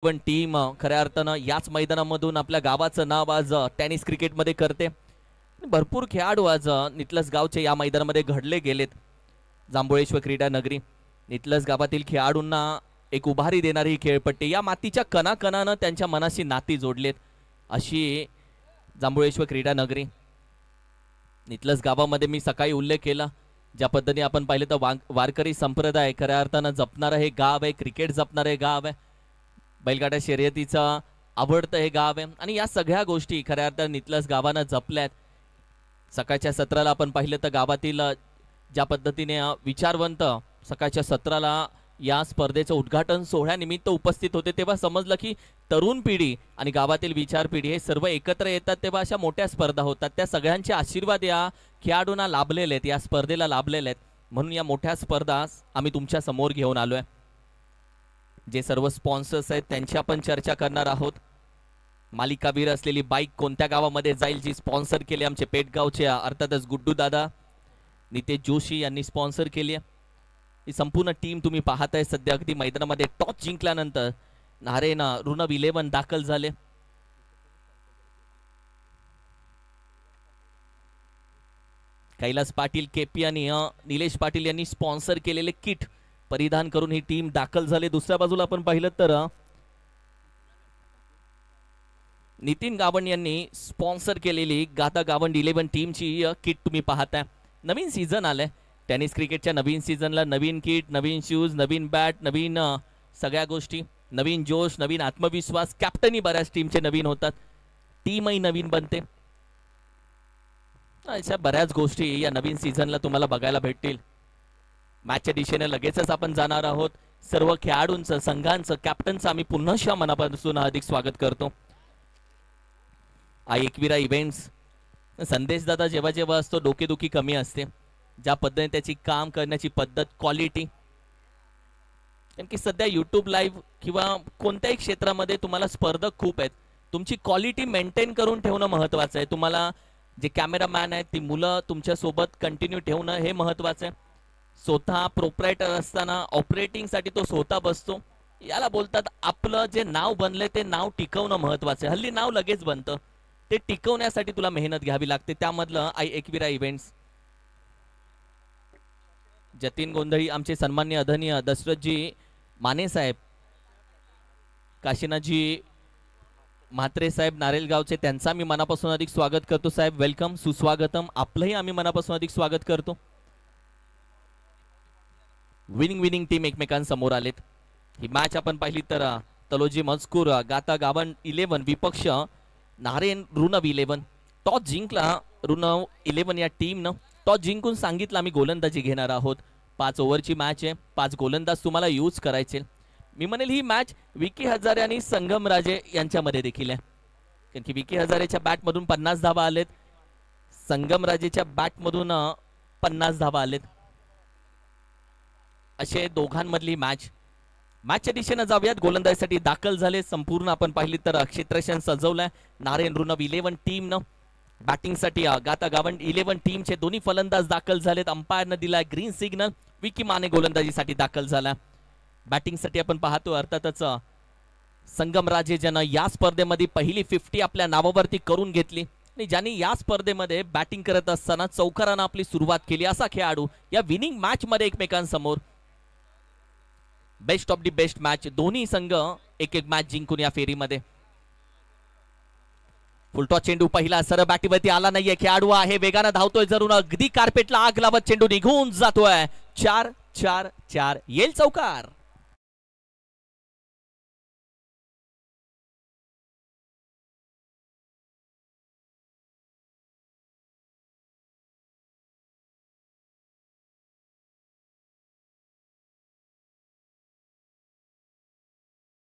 पण टीम खऱ्या अर्थानं याच मैदानामधून आपल्या गावाचं नाव आज टेनिस क्रिकेटमध्ये करते. भरपूर खेळाडू आज नितलस गावचे या मैदानामध्ये घडले गेलेत. जांभुळेश्वर क्रीडा नगरी नितलस गावातील खेळाडूंना एक उभारी देणारी ही खेळपट्टी, या मातीच्या कणाकणानं त्यांच्या मनाशी नाती जोडलेत अशी जांभुळेश्वर क्रीडा नगरी. नितलस गावामध्ये मी सकाळी उल्लेख केला, ज्या पद्धतीने आपण पाहिलं तर वारकरी संप्रदाय खऱ्या अर्थानं जपणारं हे गाव आहे, क्रिकेट जपणारं हे गाव आहे, बैलगाडा शर्यतीचा आवडतं हे गाव आहे आणि या सगळ्या गोष्टी खऱ्या अर्थानं नितलस गावानं जपल्यात. सकाळच्या सत्राला आपण पाहिलं तर गावातील ज्या पद्धतीने विचारवंत सकाळच्या सत्राला या स्पर्धेचं उद्घाटन सोहळ्यानिमित्त उपस्थित होते, तेव्हा समजलं की तरुण पिढी आणि गावातील विचार पिढी हे सर्व एकत्र येतात तेव्हा अशा मोठ्या स्पर्धा होतात. त्या सगळ्यांचे आशीर्वाद या खेळाडूंना लाभलेले आहेत, या स्पर्धेला लाभलेले आहेत. म्हणून या मोठ्या स्पर्धा आम्ही तुमच्या समोर घेऊन आलोय. जे सर्व स्पॉन्सर्स आहेत त्यांची आपण चर्चा करणार आहोत. मालिकावीर असलेली बाईक कोणत्या गावामध्ये जाईल, जी स्पॉन्सर केली आमचे पेटगावचे अर्थातच गुड्डू दादा नितेश जोशी यांनी स्पॉन्सर केली आहे. ही संपूर्ण टीम तुम्ही पाहताय सध्या अगदी मैदानामध्ये टॉस जिंकल्यानंतर नारेन रुनव 11 दाखल झाले. कैलास पाटील केपी आणि निलेश पाटील यांनी स्पॉन्सर केलेले किट परिधान करून ही टीम दाखल झाली. दुसऱ्या बाजूला आपण पाहिलं तर नितीन गावंड यांनी स्पॉन्सर केलेली गाता गावंड 11 टीमची किट तुम्ही पाहताय. नवीन सीझन आलंय टेनिस क्रिकेटच्या, नवीन सीझनला नवीन किट, नवीन शूज, नवीन बॅट, नवीन सगळ्या गोष्टी, नवीन जोश, नवीन आत्मविश्वास. कॅप्टनही बऱ्याच टीमचे नवीन होतात, टीमही नवीन बनते. अशा बऱ्याच गोष्टी या नवीन सीझनला तुम्हाला बघायला भेटतील. मॅचच्या दिशेने लगेचच आपण जाणार आहोत. सर्व खेळाडूंचं, संघांचं, कॅप्टनचं आम्ही पुन्हा मनापासून हार्दिक स्वागत करतो. एकविरा इव्हेंट्स संदेश दादा जेव्हा जेव्हा असतो डोकेदुखी कमी असते. ज्या पद्धतीने त्याची काम करण्याची पद्धत, क्वालिटी, कारण की सध्या यूट्यूब लाईव्ह किंवा कोणत्याही क्षेत्रामध्ये तुम्हाला स्पर्धक खूप आहेत. तुमची क्वालिटी मेंटेन करून ठेवणं महत्त्वाचं आहे. तुम्हाला जे कॅमेरामॅन आहेत ती मुलं तुमच्यासोबत कंटिन्यू ठेवणं हे महत्त्वाचं आहे. स्वतः प्रोप्रायटर असताना ऑपरेटिंगसाठी तो स्वतः बसतो. याला बोलतात आपलं जे नाव बनलंय ते नाव टिकवणं महत्त्वाचं आहे. हल्ली नाव लगेच बनतं, ते टिकवण्यासाठी तुला मेहनत घ्यावी लागते. त्यामधलं एकविरा इव्हेंट्स. जतीन गोंधळी, आमचे सन्मान्य आदरणीय दशरथजी माने साहेब, काशीनाथजी म्हात्रे साहेब नारेलगावचे, त्यांचा मी मनापासून अधिक स्वागत करतो. साहेब वेलकम, सुस्वागतम. आपलंही आम्ही मनापासून अधिक स्वागत करतो. विनिंग टीम एकमेकांसमोर आलेत. ही मॅच आपण पाहिली तर तलोजी मजकूर गाता गावंड 11 विपक्ष नारेन रुनव 11. टॉस जिंकला रुनव 11 या टीमनं. टॉस जिंकून सांगितलं आम्ही गोलंदाजी घेणार आहोत. 5 ओव्हरची मॅच आहे, 5 गोलंदाज तुम्हाला यूज करायचे. मी म्हणेल ही मॅच विकी हजारे आणि संगम राजे यांच्यामध्ये देखील आहे, कारण की विकी हजारेच्या बॅटमधून 50 धावा आलेत, संगम राजेच्या बॅटमधून 50 धावा आलेत. असे दोघांमधली मॅचच्या दिशेनं जाऊयात. गोलंदाजीसाठी दाखल झाले संपूर्ण आपण पाहिली तर क्षेत्रक्षण सजवलंय नारेन रुनव 11 टीमनं. बॅटिंगसाठी गाता गावंड 11 टीमचे दोन्ही फलंदाज दाखल झालेत. अंपायरनं दिलाय ग्रीन सिग्नल. विकी माने गोलंदाजीसाठी दाखल झाला. बॅटिंगसाठी आपण पाहतो अर्थातच संगम राजे, ज्यानं या स्पर्धेमध्ये पहिली 50 आपल्या नावावरती करून घेतली आणि ज्यांनी या स्पर्धेमध्ये बॅटिंग करत असताना चौकारानं आपली सुरुवात केली, असा खेळाडू या विनिंग मॅच मध्ये एकमेकांसमोर. Best of the best match. दोन्ही संघ एक मॅच जिंकून या फेरीमध्ये. फुलटॉस चेंडू पहिला सरळ बॅटीवरती आला नाहीये. खेळाडू आहे, वेगानं धावतोय, जरूर अगदी कार्पेटला आग लावत चेंडू निघून जातोय. 4-4-4 येईल चौकार.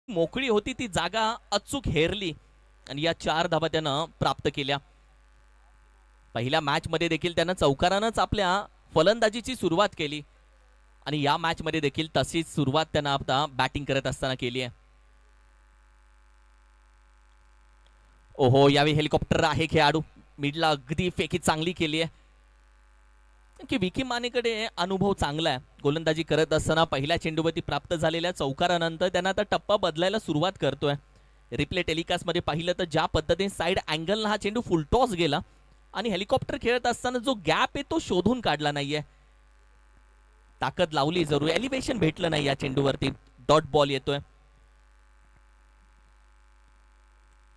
मोकळी होती ती जागा अचूक हेरली आणि या 4 धावा त्यानं प्राप्त केल्या. पहिल्या मॅच मध्ये देखील त्यानं चौकारानंच आपल्या फलंदाजीची सुरुवात केली आणि या मॅच मध्ये देखील तशीच सुरुवात त्यानं आता बॅटिंग करत असताना केली आहे. ओहो, यावेळी हेलिकॉप्टर आहे खेळाडू. मिडला अगदी फेकी चांगली केली आहे. की विकी मानेकडे अनुभव चांगला आहे. गोलंदाजी करत असताना पहिल्या चेंडूवरती प्राप्त झालेल्या चौकारानंतर त्यांना आता टप्पा बदलायला सुरुवात करतोय. रिप्ले टेलिकास्ट मध्ये पाहिलं तर ज्या पद्धतीने साइड अँगलला हा चेंडू फुलटॉस गेला आणि हेलिकॉप्टर खेळत असताना जो गॅप आहे तो शोधून काढला नाहीये. ताकद लावली जरूर, एलिव्हेशन भेटलं नाही या चेंडूवरती. डॉट बॉल येतोय.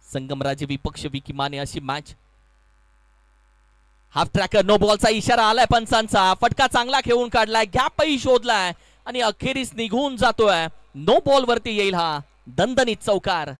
संगमराजे विपक्ष विकी माने अशी मॅच. हाफ ट्रॅकर नो बॉलचा इशारा आलाय पंचांचा. फटका चांगला खेळून काढलाय, गॅपही शोधलाय आणि अखेरीस निघून जातोय. नो बॉल वरती येईल हा दणदणीत चौकार.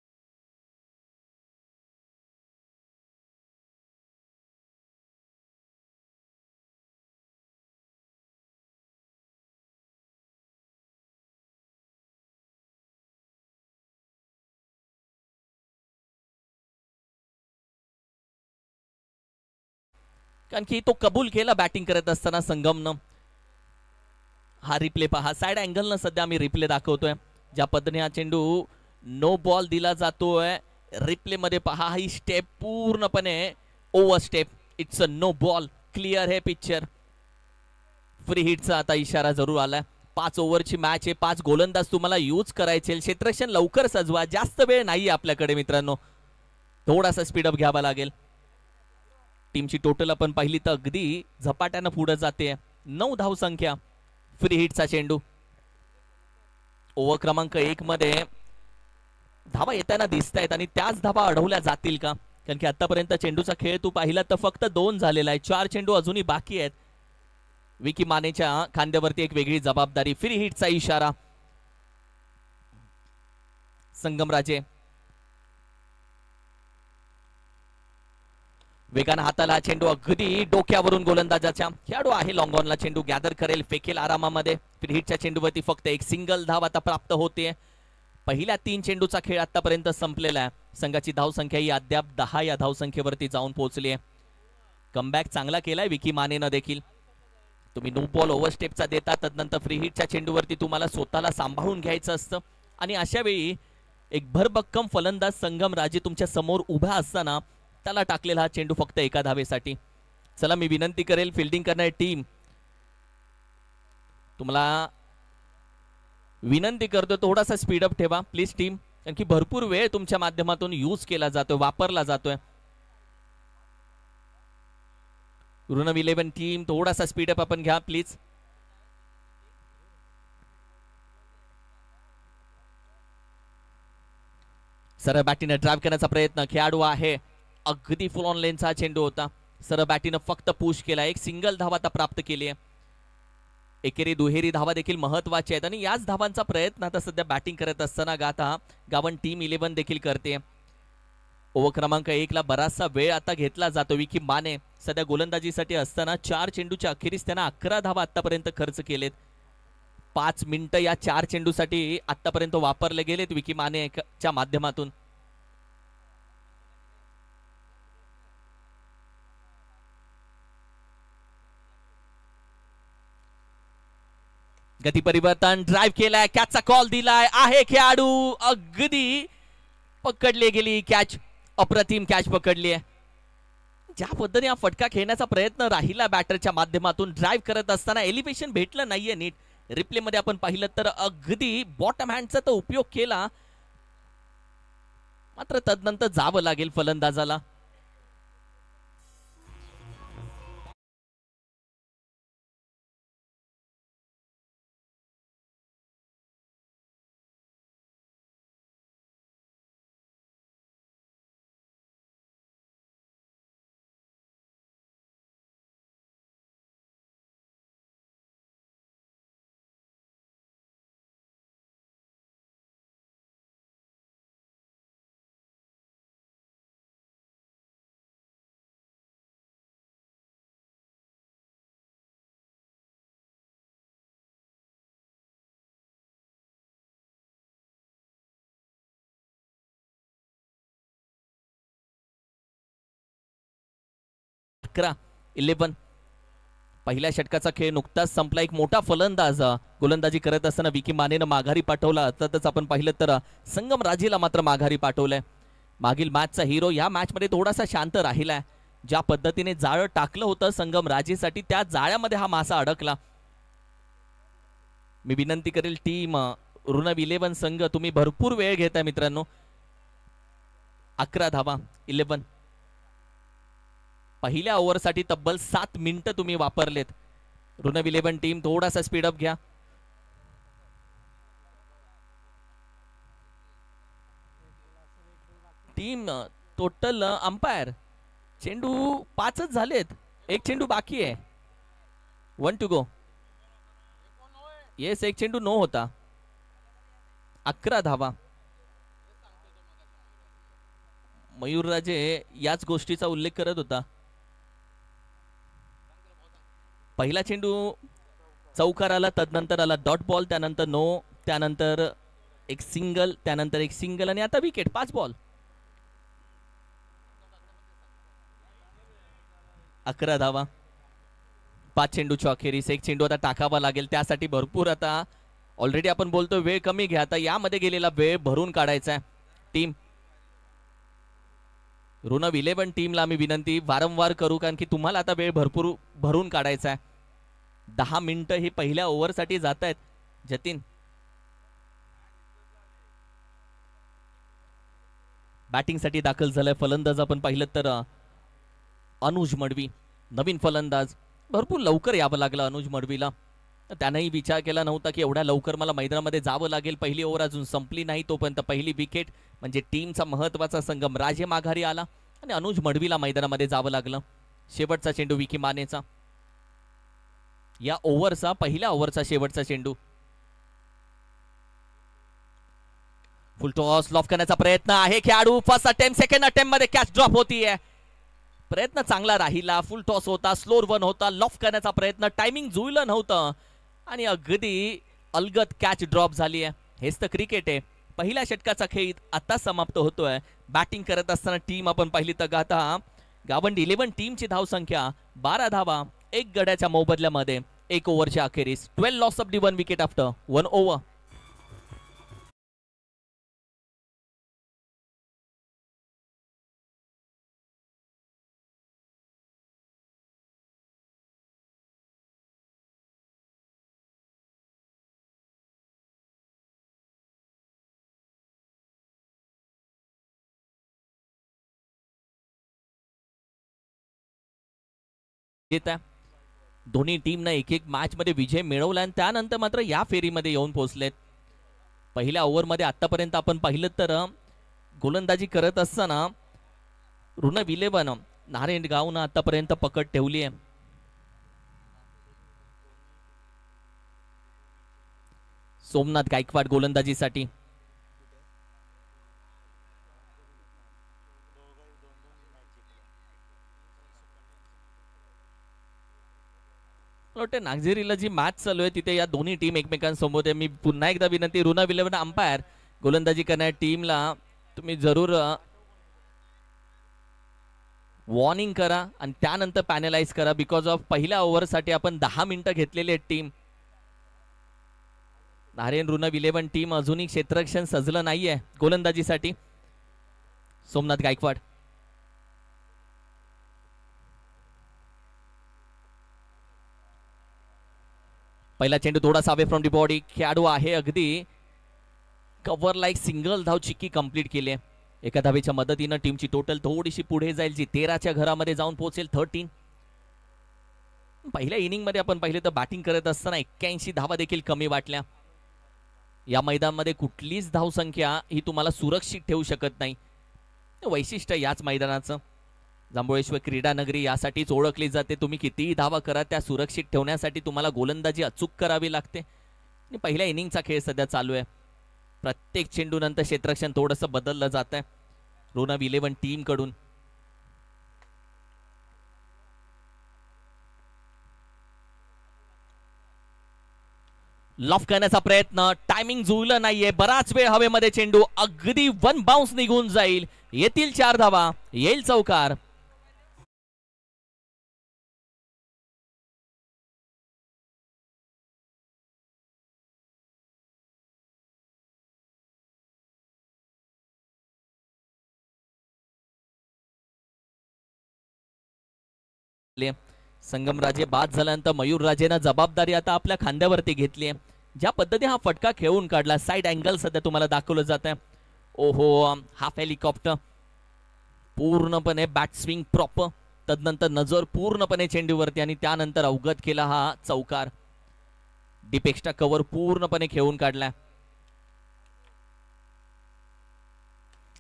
कारण की तो कबूल केला बॅटिंग करत असताना संगमनं. हा रिप्ले पहा, साइड अँगलनं सध्या आम्ही रिप्ले दाखवतोय. ज्या पद्धतीने हा चेंडू नो बॉल दिला जातोय. रिप्ले मध्ये पहा, ही स्टेप पूर्णपणे over step. It's a no ball. Clear है पिक्चर. फ्री हिटचा आता इशारा जरूर आलाय. 5 ओव्हरची मॅच आहे. 5 गोलंदाज तुम्हाला यूज करायचे. क्षेत्ररक्षण लवकर सजवा, जास्त वेळ नाही आपल्याकडे मित्रांनो. थोडासा स्पीडअप घ्यावा लागेल. टीमची टोटल आपण पाहिली तर अगदी झपाट्यानं पुढे जाते. 9 धावसंख्या. फ्री हिटचा चेंडू. ओव्हर क्रमांक 1 मध्ये धावा येताना दिसत आहेत आणि त्याच धावा अडवल्या जातील का? कारण की आतापर्यंत चेंडूचा खेळ तू पाहिला तर फक्त 2 झालेला आहे. 4 चेंडू अजूनही बाकी आहेत. विकी मानेच्या खांद्यावरती एक वेगळी जबाबदारी. फ्री हिटचा इशारा. संगमराजे वेगानं हाताला चेंडू अगदी डोक्यावरून गोलंदाजाच्या. खेळाडू आहे लॉंग ऑनला. चेंडू गॅदर करेल, फेकेल आरामामध्ये. फ्री हिटच्या चेंडूवरती फक्त एक सिंगल धाव आता प्राप्त होते. पहिल्या 3 चेंडूचा खेळ आतापर्यंत संपलेला आहे. संघाची धावसंख्या ही अद्याप 10 या धावसंख्येवरती जाऊन पोहोचली आहे. कमबॅक चांगला केलाय विकी मानेनं देखील. तुम्ही नो बॉल ओव्हर स्टेपचा देता, तदनंतर फ्री हिटच्या चेंडूवरती तुम्हाला स्वतःला सांभाळून घ्यायचं असतं आणि अशा वेळी एक भरभक्कम फलंदाज संगमराजे तुमच्या समोर उभा असताना त्याला टाकलेला हा चेंडू फक्त एका धावेसाठी. चला मी विनंती करेल फिल्डिंग करणारी टीम, तुम्हाला विनंती करतो थोडासा स्पीडअप ठेवा प्लीज टीम. कारण की भरपूर वेळ तुमच्या माध्यमातून यूज केला जातोय, वापरला जातोय. ऋणव 11 टीम थोडासा स्पीडअप आपण घ्या प्लीज. सरळ बॅटीने ड्राइव्ह करण्याचा प्रयत्न. खेळाडू आहे अगदी फुल ऑन लेनचा चेंडू होता. सरळ बॅटीने फक्त पुश केला. एक सिंगल धावा आता प्राप्त केली आहे. एकेरी दुहेरी धावा देखील महत्वाच्या आहेत आणि याच धावांचा प्रयत्न आता सध्या बॅटिंग करत असताना गावन टीम 11 देखील करते. ओव्हर क्रमांक 1 ला बराचसा वेळ आता घेतला जातो. विकी माने सध्या गोलंदाजीसाठी असताना 4 चेंडूच्या अखेरीस त्यांना 11 धावा आतापर्यंत खर्च केलेत. 5 मिनिटं या 4 चेंडूसाठी आतापर्यंत वापरले गेलेत विकी मानेच्या माध्यमातून. गती परिवर्तन. ड्राइव्ह केलाय, कॅचचा कॉल दिलाय. आहे खेळाडू अगदी पकडली गेली कॅच. अप्रतिम कॅच पकडली आहे. ज्या पद्धतीने हा फटका खेळण्याचा प्रयत्न राहिला बॅटरच्या माध्यमातून, ड्राइव्ह करत असताना एलिव्हेशन भेटलं नाहीये नीट. रिप्ले मध्ये आपण पाहिलं तर अगदी बॉटम हँडचा तो उपयोग केला, मात्र तदनंतर जावं लागेल फलंदाजाला. अकरा 11 पहिल्या षटकाचा खेळ नुकताच संपला. एक मोठा फलंदाज गोलंदाजी करत असताना विकी मानेनं माघारी पाठवला. तसंच आपण पाहिलं तर संगमराजेला मात्र माघारी पाठवलंय. मागील मॅचचा हिरो या मॅच मध्ये थोडासा शांत राहिलाय. ज्या पद्धतीने जाळं टाकलं होतं संगम राजेसाठी त्या जाळ्यामध्ये हा मासा अडकला. मी विनंती करेल टीम ऋणव 11 संघ, तुम्ही भरपूर वेळ घेताय मित्रांनो. 11 धावा 11. पहिल्या ओव्हरसाठी तब्बल 7 मिनिटं तुम्ही वापरलेत. ऋणव 11 टीम थोडासा स्पीडअप घ्या. टीम टोटल अंपायर चेंडू 5च झालेत, एक चेंडू बाकी आहे. 1 टू गो. येस, एक चेंडू नो होता. 11 धावा. मयूरराजे याच गोष्टीचा उल्लेख करत होता. पहिला चेंडू चौकार आला, तदनंतर आला डॉट बॉल, त्यानंतर नो, त्यानंतर एक सिंगल, त्यानंतर एक सिंगल आणि आता विकेट. 5 बॉल 11 धावा. 5 चेंडूच्या अखेरीस एक चेंडू आता टाकावा लागेल. त्यासाठी भरपूर आता ऑलरेडी आपण बोलतो वेळ कमी घ्या, आता यामध्ये गेलेला वेळ भरून काढायचा आहे. टीम ऋणव 11 टीमला आम्ही विनंती वारंवार करू, कारण की तुम्हाला आता वेळ भरपूर भरून काढायचा आहे. 10 मिनिटं ही पहिल्या ओव्हरसाठी जात आहेत. जतीन बॅटिंगसाठी दाखल झालाय. फलंदाज आपण पाहिलं तर अनुज मडवी, नवीन फलंदाज. भरपूर लवकर यावं लागलं अनुज मडवीला. त्यानंही विचार केला नव्हता की एवढ्या लवकर मला मैदानामध्ये जावं लागेल. पहिली ओव्हर अजून संपली नाही तोपर्यंत पहिली विकेट, म्हणजे टीमचा महत्वाचा संगम राजे माघारी आला आणि अनुज मडवीला मैदानामध्ये जावं लागलं. शेवटचा चेंडू विकी मानेचा, या ओव्हरचा पहिल्या ओव्हरचा शेवटचा चेंडू. फुल टॉस लॉफ करण्याचा प्रयत्न आहे खेळाडू. फर्स्ट अटेम्प्ट, सेकंड अटेम्प्ट मध्ये कॅच ड्रॉप होतीये. प्रयत्न चांगला राहिला. फुल टॉस होता, स्लोर वन होता, लॉफ करण्याचा प्रयत्न, टायमिंग जुळलं नव्हतं आणि अगदी अलगद कॅच ड्रॉप झाली आहे. हेच तर क्रिकेट आहे. पहिल्या षटकाचा खेळ आता समाप्त होतोय. बॅटिंग करत असताना टीम आपण पाहिली तर गाथा गावंडी 11 टीमची धावसंख्या 12 धावा, एक गड्याच्या मोबदल्यामध्ये एक ओव्हरच्या अखेरीस 12 loss of the 1 wicket after 1 over. दोन्ही टीमनं एक एक मॅच मध्ये विजय मिळवला आणि त्यानंतर मात्र या फेरीमध्ये येऊन पोहोचलेत. पहिल्या ओव्हरमध्ये आतापर्यंत आपण पाहिलं तर गोलंदाजी करत असताना ऋणव 11 नारायणगावनं आतापर्यंत पकड ठेवली आहे. सोमनाथ गायकवाड गोलंदाजीसाठी. वाटतं नागझिरीला जी मॅच चालू आहे तिथे या दोन्ही टीम एकमेकांसमोर आहे. मी पुन्हा एकदा विनंती ऋणव 11 अंपायर गोलंदाजी करणाऱ्या टीमला तुम्ही जरूर वॉर्निंग करा आणि त्यानंतर पॅनलाइज करा. बिकॉज ऑफ पहिल्या ओव्हरसाठी आपण 10 मिनिटं घेतलेली आहेत. टीम नारायण ऋणव 11 टीम अजूनही क्षेत्ररक्षण सजलं नाहीये गोलंदाजीसाठी. सोमनाथ गायकवाड पहिला चेंडू थोडासा अवे फ्रॉम दी बॉडी. खेळाडू आहे अगदी कव्हर लाईक सिंगल धाव चिक्की कंप्लीट केली आहे. एका धावेच्या मदतीनं टीमची टोटल थोडीशी पुढे जाईल, जी 13च्या घरामध्ये जाऊन पोहोचेल 13. पहिल्या इनिंग मध्ये आपण पाहिलं तर बॅटिंग करत असताना 81 धावा देखील कमी वाटल्या. या मैदानामध्ये कुठलीच धावसंख्या ही तुम्हाला सुरक्षित ठेवू शकत नाही. वैशिष्ट्य याच मैदानाचं. जांभुळेश्वर क्रीडा नगरी यासाठीच ओळखली जाते. तुम्ही कितीही धावा करा, त्या सुरक्षित ठेवण्यासाठी तुम्हाला गोलंदाजी अचूक करावी लागते. आणि पहिल्या इनिंगचा खेळ सध्या चालू आहे. प्रत्येक चेंडू नंतर क्षेत्ररक्षण थोडंसं बदललं जात आहे ऋणव 11 टीम कडून. लॉफ करण्याचा प्रयत्न, टायमिंग जुळलं नाहीये. बराच वेळ हवेमध्ये चेंडू, अगदी 1 बाउन्स निघून जाईल. येतील 4 धावा, येईल चौकार. संगमराजे बाद झाल्यानंतर मयूरराजेनं जबाबदारी आता आपल्या खांद्यावरती घेतली आहे. ज्या पद्धतीने हा फटका खेळून काढला, साइड अँगल सध्या तुम्हाला दाखवलं जात आहे. ओहो, हाफ हेलिकॉप्टर पूर्णपणे बॅट स्विंग प्रॉपर, तदनंतर नजर पूर्णपणे चेंडूवरती आणि त्यानंतर अवगत केला हा चौकार. डीप एक्स्ट्रा कव्हर पूर्णपणे खेळून काढलाय.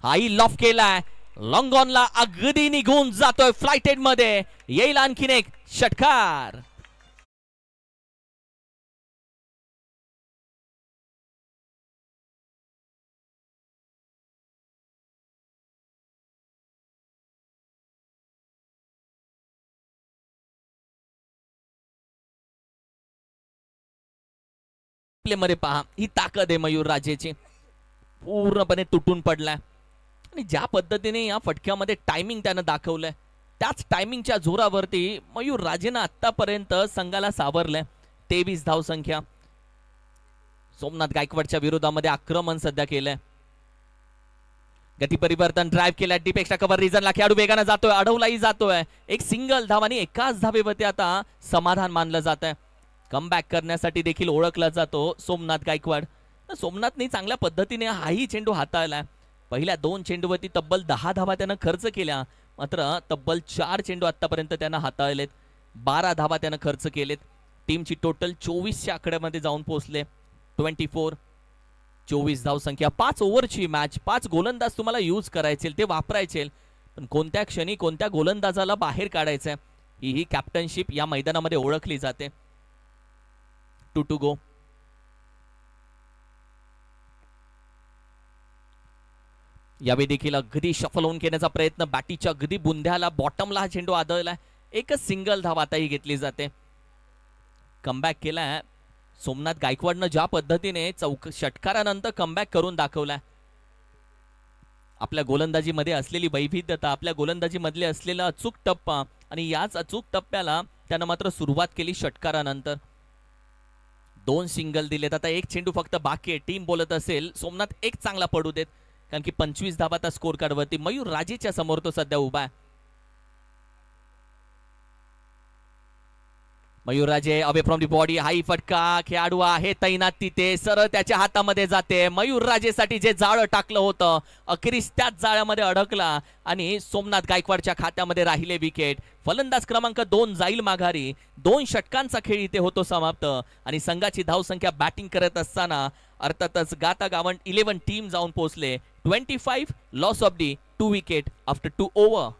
हाई लॉफ केलाय, लॉंग ऑनला अगदी निघून जातोय फ्लाइटेड मध्ये. येईल आणखीन एक षटकार. प्ले मध्ये पहा, ही ताकद आहे मयूर राजेची. पूर्णपणे तुटून पडलाय आणि ज्या पद्धतीने या फटक्यामध्ये टायमिंग त्यानं दाखवलंय, त्याच टायमिंगच्या जोरावरती मयूर राजेनं आतापर्यंत संघाला सावरलंय. 23 धावसंख्या. सोमनाथ गायकवाडच्या विरोधामध्ये आक्रमण सध्या केलंय. गती परिवर्तन ड्राइव्ह केलाय, डीप एक्स्ट्रा कव्हर रिजनला खेळाडू वेगाने जातोय, अडवलाही जातोय. एक सिंगल धावानी एकाच धावेवरती आता समाधान मानलं जात आहे. कमबॅक करण्यासाठी देखील ओळखला जातो सोमनाथ गायकवाड. सोमनाथने चांगल्या पद्धतीने हाही चेंडू हाताळलाय. पहिल्या 2 चेंडूवरती तब्बल 10 धावा त्यानं खर्च केल्या, मात्र तब्बल 4 चेंडू आतापर्यंत त्यानं हाताळलेत. 12 धावा त्यानं खर्च केलेत. टीमची टोटल 24च्या आकड्यामध्ये जाऊन पोहोचले. 24 24 धावसंख्या. 5 ओव्हरची मॅच. 5 गोलंदाज तुम्हाला यूज करायचे, ते वापरायचे, पण कोणत्या क्षणी कोणत्या गोलंदाजाला बाहेर काढायचंय ही कॅप्टनशिप या मैदानामध्ये ओळखली जाते. 2 to go. यावेळी देखील अगदी शफल होऊन घेण्याचा प्रयत्न. बॅटीच्या अगदी बुंध्याला बॉटमला हा चेंडू आदळलाय. एकच सिंगल धाव आताही घेतली जाते. कमबॅक केलाय सोमनाथ गायकवाडनं. ज्या पद्धतीने षटकारानंतर कमबॅक करून दाखवलाय. आपल्या गोलंदाजीमध्ये असलेली वैविध्यता, आपल्या गोलंदाजीमधले असलेला अचूक टप्पा आणि याच अचूक टप्प्याला त्यानं मात्र सुरुवात केली षटकारानंतर. 2 सिंगल दिलेत. आता एक चेंडू फक्त बाकी आहे. टीम बोलत असेल सोमनाथ एक चांगला पडू देत, कारण की 25 धावाचा स्कोर कार्डवरती मयूर राजेच्या समोर तो सध्या उभा आहे. मयूर राजे अवे फ्रॉम दी बॉडी. हाई फटका. खेळाडू आहे तैनात तिथे, सरळ त्याच्या हातामध्ये जाते. मयूर राजेसाठी जे जाळं टाकलं होतं अखेरीस त्याच जाळ्यामध्ये अडकला आणि सोमनाथ गायकवाडच्या खात्यामध्ये राहिले विकेट. फलंदाज क्रमांक 2 जाईल माघारी. 2 षटकांचा खेळ इथे होतो समाप्त आणि संघाची धावसंख्या बॅटिंग करत असताना अर्थातच गाता गावंड 11 टीम जाऊन पोहोचले. 25 loss of the 2 wicket after 2 over.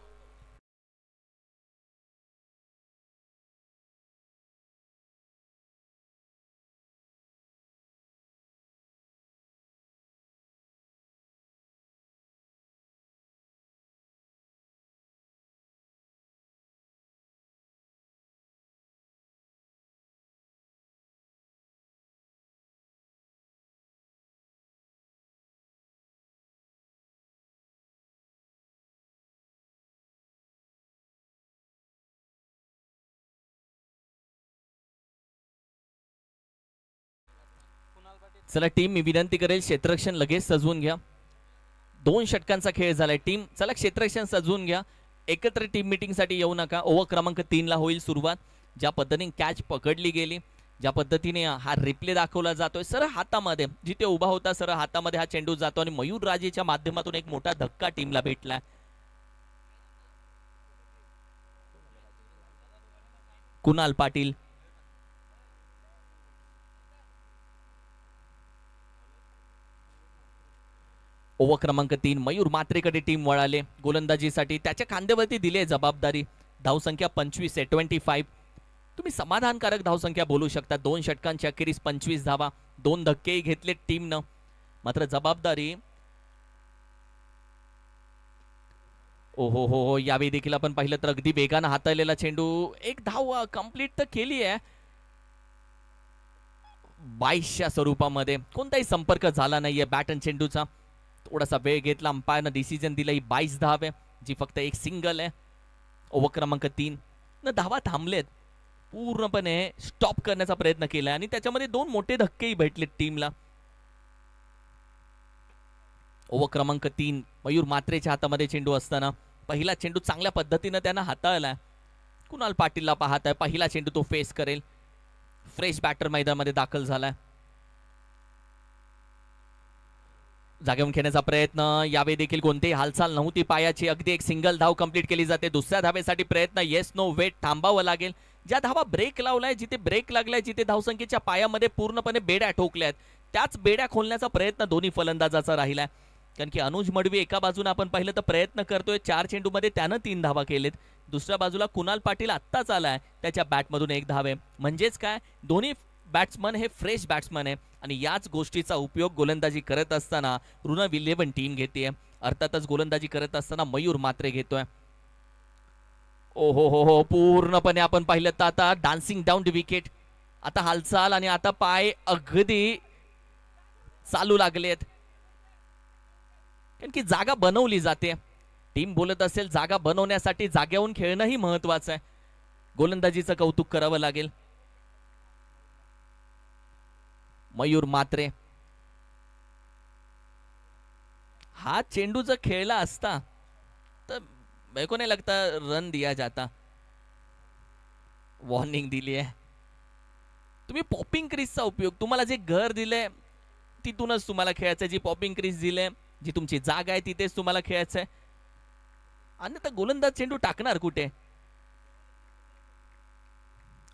चला टीम, मी विनंती करेल क्षेत्ररक्षण लगेच सजवून घ्या. 2 षटकांचा खेळ झालाय. टीम चला क्षेत्ररक्षण सजवून घ्या. एकत्र टीम मीटिंग साठी येऊ नका. ओव्हर क्रमांक 3 ला होईल सुरुवात. ज्या पद्धतीने कॅच पकडली गेली, ज्या पद्धतीने हा रिप्ले दाखवला जातोय, सरळ हातामध्ये जिथे उभा होता सरळ हातामध्ये हा चेंडू जातो आणि मयूर राजेच्या माध्यमातून एक मोठा धक्का टीमला भेटला. कुणाल पाटील. ओव्हर क्रमांक 3 मयूर मात्रेकडे टीम वळाले. गोलंदाजीसाठी त्याच्या खांद्यावरती दिली जबाबदारी. धावसंख्या 25 आहे. 25. तुम्ही समाधानकारक धावसंख्या बोलू शकता. 2 षटकांच्या अखेरीस 25 धावा. 2 धक्केही घेतले टीमनं, मात्र जबाबदारी. ओहो हो हो, यावेळी देखील आपण पाहिलं तर अगदी वेगानं हाताळलेला चेंडू. एक धाव कंप्लीट तर केली आहे 22च्या स्वरूपामध्ये. कोणताही संपर्क झाला नाहीये बॅट आणि चेंडूचा. थोडासा वेळ घेतला, अंपायरनं डिसिजन दिलं. ही 22 धाव आहे, जी फक्त एक सिंगल आहे. ओव्हर क्रमांक 3 न धावा थांबलेत. पूर्णपणे स्टॉप करण्याचा प्रयत्न केलाय आणि त्याच्यामध्ये 2 मोठे धक्केही भेटले टीमला. ओव्हर क्रमांक 3 मयूर मात्रेच्या हातामध्ये चेंडू असताना पहिला चेंडू चांगल्या पद्धतीने त्यानं हाताळलाय. कुणाल पाटीलला पाहत आहे, पहिला चेंडू तो फेस करेल. फ्रेश बॅटर मैदानामध्ये दाखल झालाय. जागेवून खेळण्याचा प्रयत्न, यावेळी देखील कोणतीही हालचाल नव्हती पायाची. अगदी एक सिंगल धाव कंप्लीट केली जाते. दुसऱ्या धावेसाठी प्रयत्न, येस नो वेट, थांबावं लागेल. ज्या धावा ब्रेक लावलाय, जिथे ब्रेक लागलाय, जिथे धावसंख्येच्या पायामध्ये पूर्णपणे बेड्या ठोकल्यात, त्याच बेड्या खोलण्याचा प्रयत्न दोन्ही फलंदाजाचा राहिलाय. कारण की अनुज मडवी एका बाजूने आपण पाहिलं तर प्रयत्न करतोय, 4 चेंडूमध्ये त्यानं 3 धावा केलेत. दुसऱ्या बाजूला कुणाल पाटील आत्ताच आलाय, त्याच्या बॅटमधून 1 धाव आहे. म्हणजेच काय, दोन्ही बॅट्समन हे फ्रेश बॅट्समन आहे आणि याच गोष्टीचा उपयोग गोलंदाजी करत असताना ऋणव 11 टीम घेते. अर्थातच गोलंदाजी करत असताना मयूर मात्रे घेतोय. ओहो हो हो, पूर्णपणे आपण पाहिलं तर आता डान्सिंग डाऊन द विकेट. आता हालचाल आणि आता पाय अगदी चालू लागलेत. कारण की जागा बनवली जाते. टीम बोलत असेल, जागा बनवण्यासाठी जाग्यावरून खेळणंही महत्वाचं आहे. गोलंदाजीचं कौतुक करावं लागेल. मयूर मात्रे, हा चेंडू जर खेळला असता तर मेरे को नहीं लगता रन दिया जाता. वॉर्निंग दिली आहे. तुम्ही पॉपिंग क्रीजचा उपयोग, तुम्हाला जे घर दिलंय तिथूनच तुम्हाला खेळायचं. जी पॉपिंग क्रीज दिले, जी तुमची जागा आहे तिथेच तुम्हाला खेळायचंय. आणि आता गोलंदाज चेंडू टाकणार कुठे?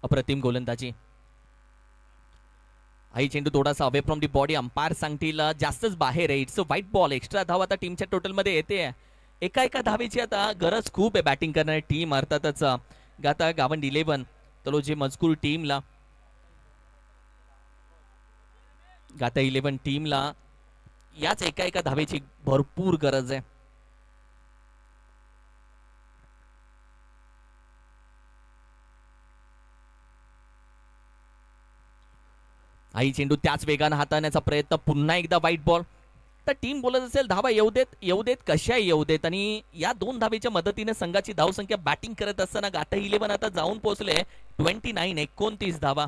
अप्रतिम गोलंदाजी. आई चेंडू थोडासा away from the body. Umpire सांगतील जास्तच बाहेर आहे. It's a white ball. Extra धाव आता टीमच्या टोटलमध्ये येते. एका एका धावेची आता गरज खूप आहे बॅटिंग करणारी टीम. अर्थातच गाता गावंड 11 तलो जे मजकूर टीमला, गाता 11 टीमला याच एका एका धावेची भरपूर गरज आहे. आई चेंडू त्याच वेगानं हाताळण्याचा प्रयत्न. पुन्हा एकदा व्हाईट बॉल. तर टीम बोलत असेल धावा येऊ देत कशा येऊ देत. आणि या 2 धावेच्या मदतीने संघाची धावसंख्या बॅटिंग करत असताना गाता 11 आता जाऊन पोहोचले 29 धावा.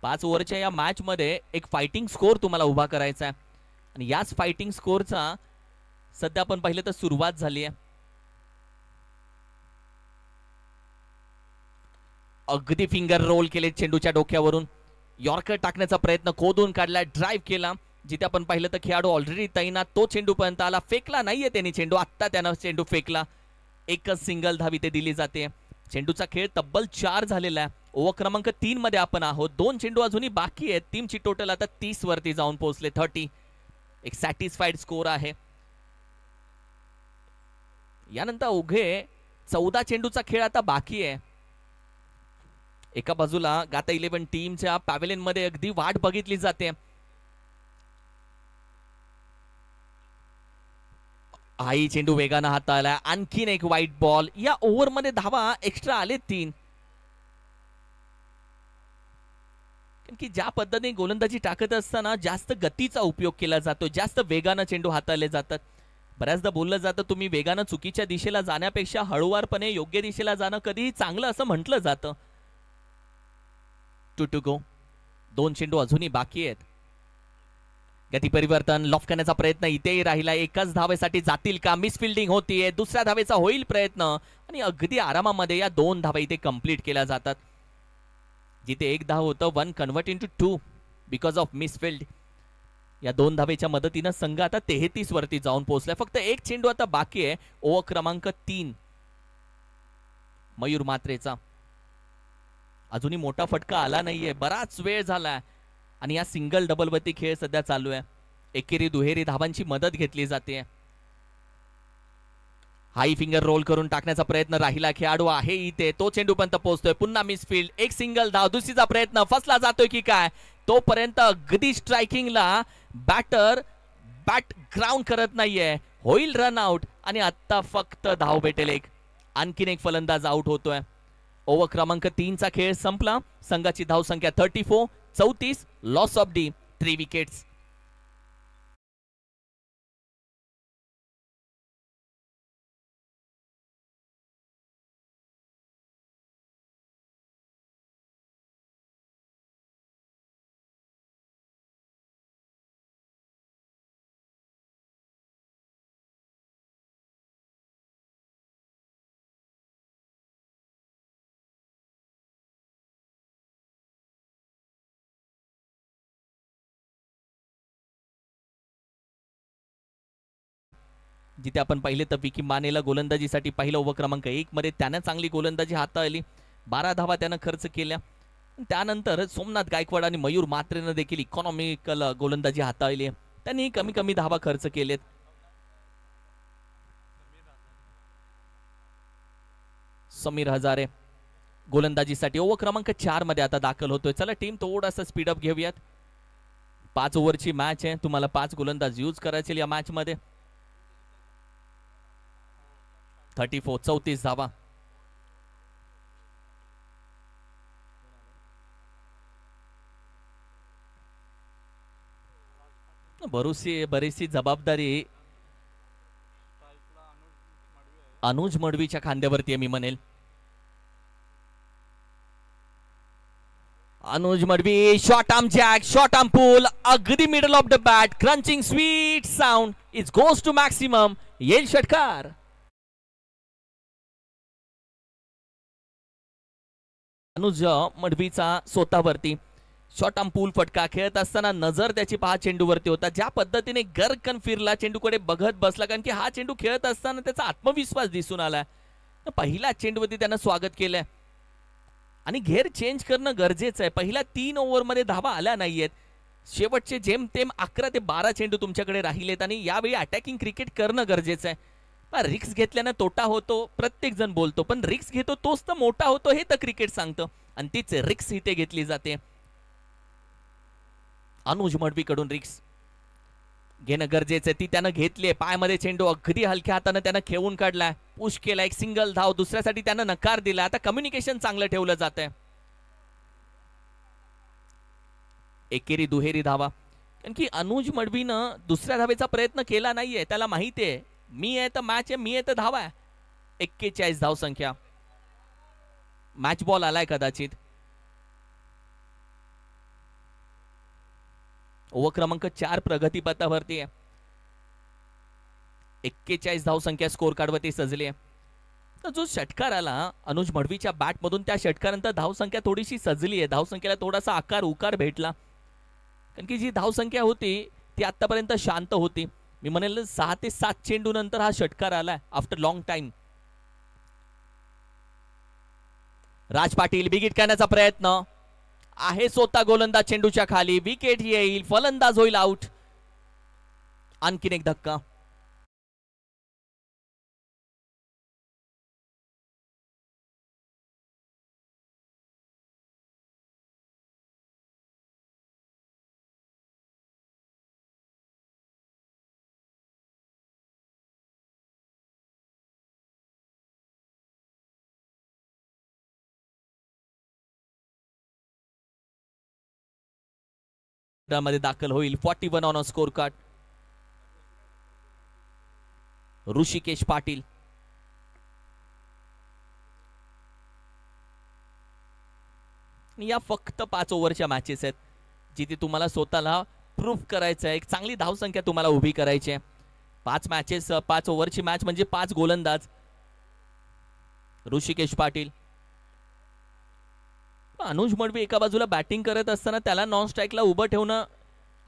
5 ओव्हरच्या या मॅच मध्ये एक फायटिंग स्कोर तुम्हाला उभा करायचा आहे आणि याच फायटिंग स्कोरचा सध्या आपण पाहिलं तर सुरुवात झाली आहे. अगदी फिंगर रोल केले चेंडूच्या डोक्यावरून. यॉर्कर टाकण्याचा प्रयत्न, खोदून काढला, ड्राईव्ह केला. जिथे आपण पाहिलं तर खेळाडू ऑलरेडी तैनात. तो चेंडू पर्यंत आला, फेकला नाहीये त्यांनी चेंडू. आत्ता त्यानं चेंडू फेकला. एकच सिंगल धाव इथे दिली जाते. चेंडूचा खेळ तब्बल 4 झालेला आहे. ओव्हर क्रमांक 3 मध्ये आपण आहोत. 2 चेंडू अजूनही बाकी आहेत. टीमची टोटल आता 30 वरती जाऊन पोहोचले. 30 एक सॅटिस्फाईड स्कोर आहे. यानंतर उघे 14 चेंडूचा खेळ आता बाकी आहे. एका बाजूला गाता 11 टीमच्या पॅव्हेलियन मध्ये अगदी वाट बघितली जाते. आई चेंडू वेगानं हाताळला. आणखीन एक व्हाईट बॉल. या ओव्हर मध्ये धावा एक्स्ट्रा आले 3. की ज्या पद्धतीने गोलंदाजी टाकत असताना जास्त गतीचा उपयोग केला जातो, जास्त वेगानं चेंडू हाताळले जातात. बऱ्याचदा बोललं जातं तुम्ही वेगानं चुकीच्या दिशेला जाण्यापेक्षा हळूवारपणे योग्य दिशेला जाणं कधीही चांगलं असं म्हटलं जातं. To go. 2 चेंडू अजूनही बाकी आहेत. गती परिवर्तन, लॉफ करण्याचा प्रयत्न इथेही राहिला. एकाच धावेसाठी जातील का? मिसफिल्डिंग होतीये. दुसऱ्या धावेचा होईल प्रयत्न आणि अगदी आरामामध्ये या 2 धावा इथे कंप्लीट केल्या जातात. जिथे 1 धाव होतं 1 convert into 2 because of misfield. या 2 धावेच्या मदतीनं संघ आता 33 वरती जाऊन पोहोचलाय. फक्त एक चेंडू आता बाकी आहे. ओव्हर क्रमांक 3 मयूर मात्रेचा. अजूनही मोठा फटका आला नाहीये, बराच वेळ झाला आणि या सिंगल डबल वरती खेळ सध्या चालू आहे. एकेरी दुहेरी धावांची मदत घेतली जाते. हाई फिंगर रोल करून टाकण्याचा प्रयत्न राहिला. खेळाडू आहे इथे, तो चेंडूपर्यंत पोहोचतोय. पुन्हा मिसफिल्ड. एक सिंगल धाव. दुसरीचा प्रयत्न फसला जातोय की काय? तोपर्यंत अगदी स्ट्रायकिंगला बॅटर बॅट ग्राउंड करत नाहीये. होईल रन आउट आणि आता फक्त धाव भेटेल एक. आणखीन एक फलंदाज आउट होतोय. ओव्हर क्रमांक 3 चा खेळ संपला. संघाची धावसंख्या 34. Loss of D 3 wickets. जिथे आपण पाहिले तर विकी मानेला गोलंदाजीसाठी पहिला ओव्हर क्रमांक 1 मध्ये त्यानं चांगली गोलंदाजी हाताळली, 12 धावा त्यानं खर्च केल्या. त्यानंतर सोमनाथ गायकवाड आणि मयूर मात्रेनं देखील इकॉनॉमिकल गोलंदाजी हाताळली, त्यांनी कमी कमी धावा खर्च केलेत. समीर हजारे गोलंदाजीसाठी ओव्हर क्रमांक 4 मध्ये आता दाखल होतोय. चला टीम थोडासा स्पीडअप घेऊयात. 5 ओव्हरची मॅच आहे, तुम्हाला 5 गोलंदाज यूज करायचे या मॅच मध्ये. 34 धावा. बरीचशी जबाबदारी अनुज मडवीच्या खांद्यावरती आहे मी म्हणेल. Anuj Madvi short arm jack, short arm pull, अगदी middle of the bat, crunching sweet sound, it goes to maximum. येईल षटकार. अनुज मडवीचा स्वतःवरती शॉर्ट आर्म पूल फटका. खेळत असताना नजर त्याची पहा चेंडूवरती होता. ज्या पद्धतीने गरकन फिरला, चेंडूकडे बघत बसला, कारण की हा चेंडू खेळत असताना त्याचा आत्मविश्वास दिसून आला. पहिला चेंडूवरती त्यानं स्वागत केलंय आणि घेर चेंज करणं गरजेचं आहे. पहिल्या 3 ओव्हरमध्ये धावा आल्या नाहीयेत. शेवटचे जेमतेम 11 ते 12 चेंडू तुमच्याकडे राहिलेत आणि यावेळी अटॅकिंग क्रिकेट करणं गरजेचं आहे. रिक्स घेतल्यानं तोटा होतो, प्रत्येक जण बोलतो, पण रिक्स घेतो तोच तर मोठा होतो हे तर क्रिकेट सांगतं आणि तीच रिक्स इथे घेतली जाते. अनुज मडवीकडून रिक्स घेणं गरजेचं आहे, ती त्यानं घेतलीये. पायामध्ये चेंडू अगदी हलक्या हाताने त्यानं खेळून काढलाय, पुश केला, एक सिंगल धाव. दुसऱ्यासाठी त्यानं नकार दिला. आता कम्युनिकेशन चांगलं ठेवलं जात आहे. एकेरी दुहेरी धावा, कारण की अनुज मडवीनं दुसऱ्या धावेचा प्रयत्न केला नाहीये. त्याला माहिती आहे मी आहे तर मॅच आहे, मी आहे तर धावा आहे. 41 धाव संख्या. मॅच बॉल आलाय कदाचित. ओव्हर क्रमांक 4 प्रगतीपथावरती आहे. 41 धाव संख्या स्कोर कार्डवरती सजली आहे. तर जो षटकार आला अनुज मडवीच्या बॅट मधून, त्या षटकारानंतर धाव संख्या थोडीशी सजली आहे. धाव संख्येला थोडासा आकार उकार भेटला, कारण की जी धाव संख्या होती ती आतापर्यंत शांत होती. मी म्हणेल 6 ते 7 चेंडू नंतर हा षटकार आलाय आफ्टर लॉंग टाइम. राज पाटील विकेट करण्याचा प्रयत्न आहे, स्वतः गोलंदाज चेंडूच्या खाली, विकेट येईल, फलंदाज होईल आउट. आणखीन एक धक्का. मध्ये दाखल होईल. 41 on score card. Rishikesh Patil. या फक्त 5 ओव्हरच्या मॅचेस आहेत, जिथे तुम्हाला स्वतःला प्रूफ करायचं आहे. एक चांगली धावसंख्या तुम्हाला उभी करायची आहे. 5 मॅचेस, 5 ओव्हरची मॅच म्हणजे 5 गोलंदाज. ऋषिकेश पाटील. अनुज मडवी एका बाजूला बॅटिंग करत असताना त्याला नॉन स्ट्राईकला उभं ठेवणं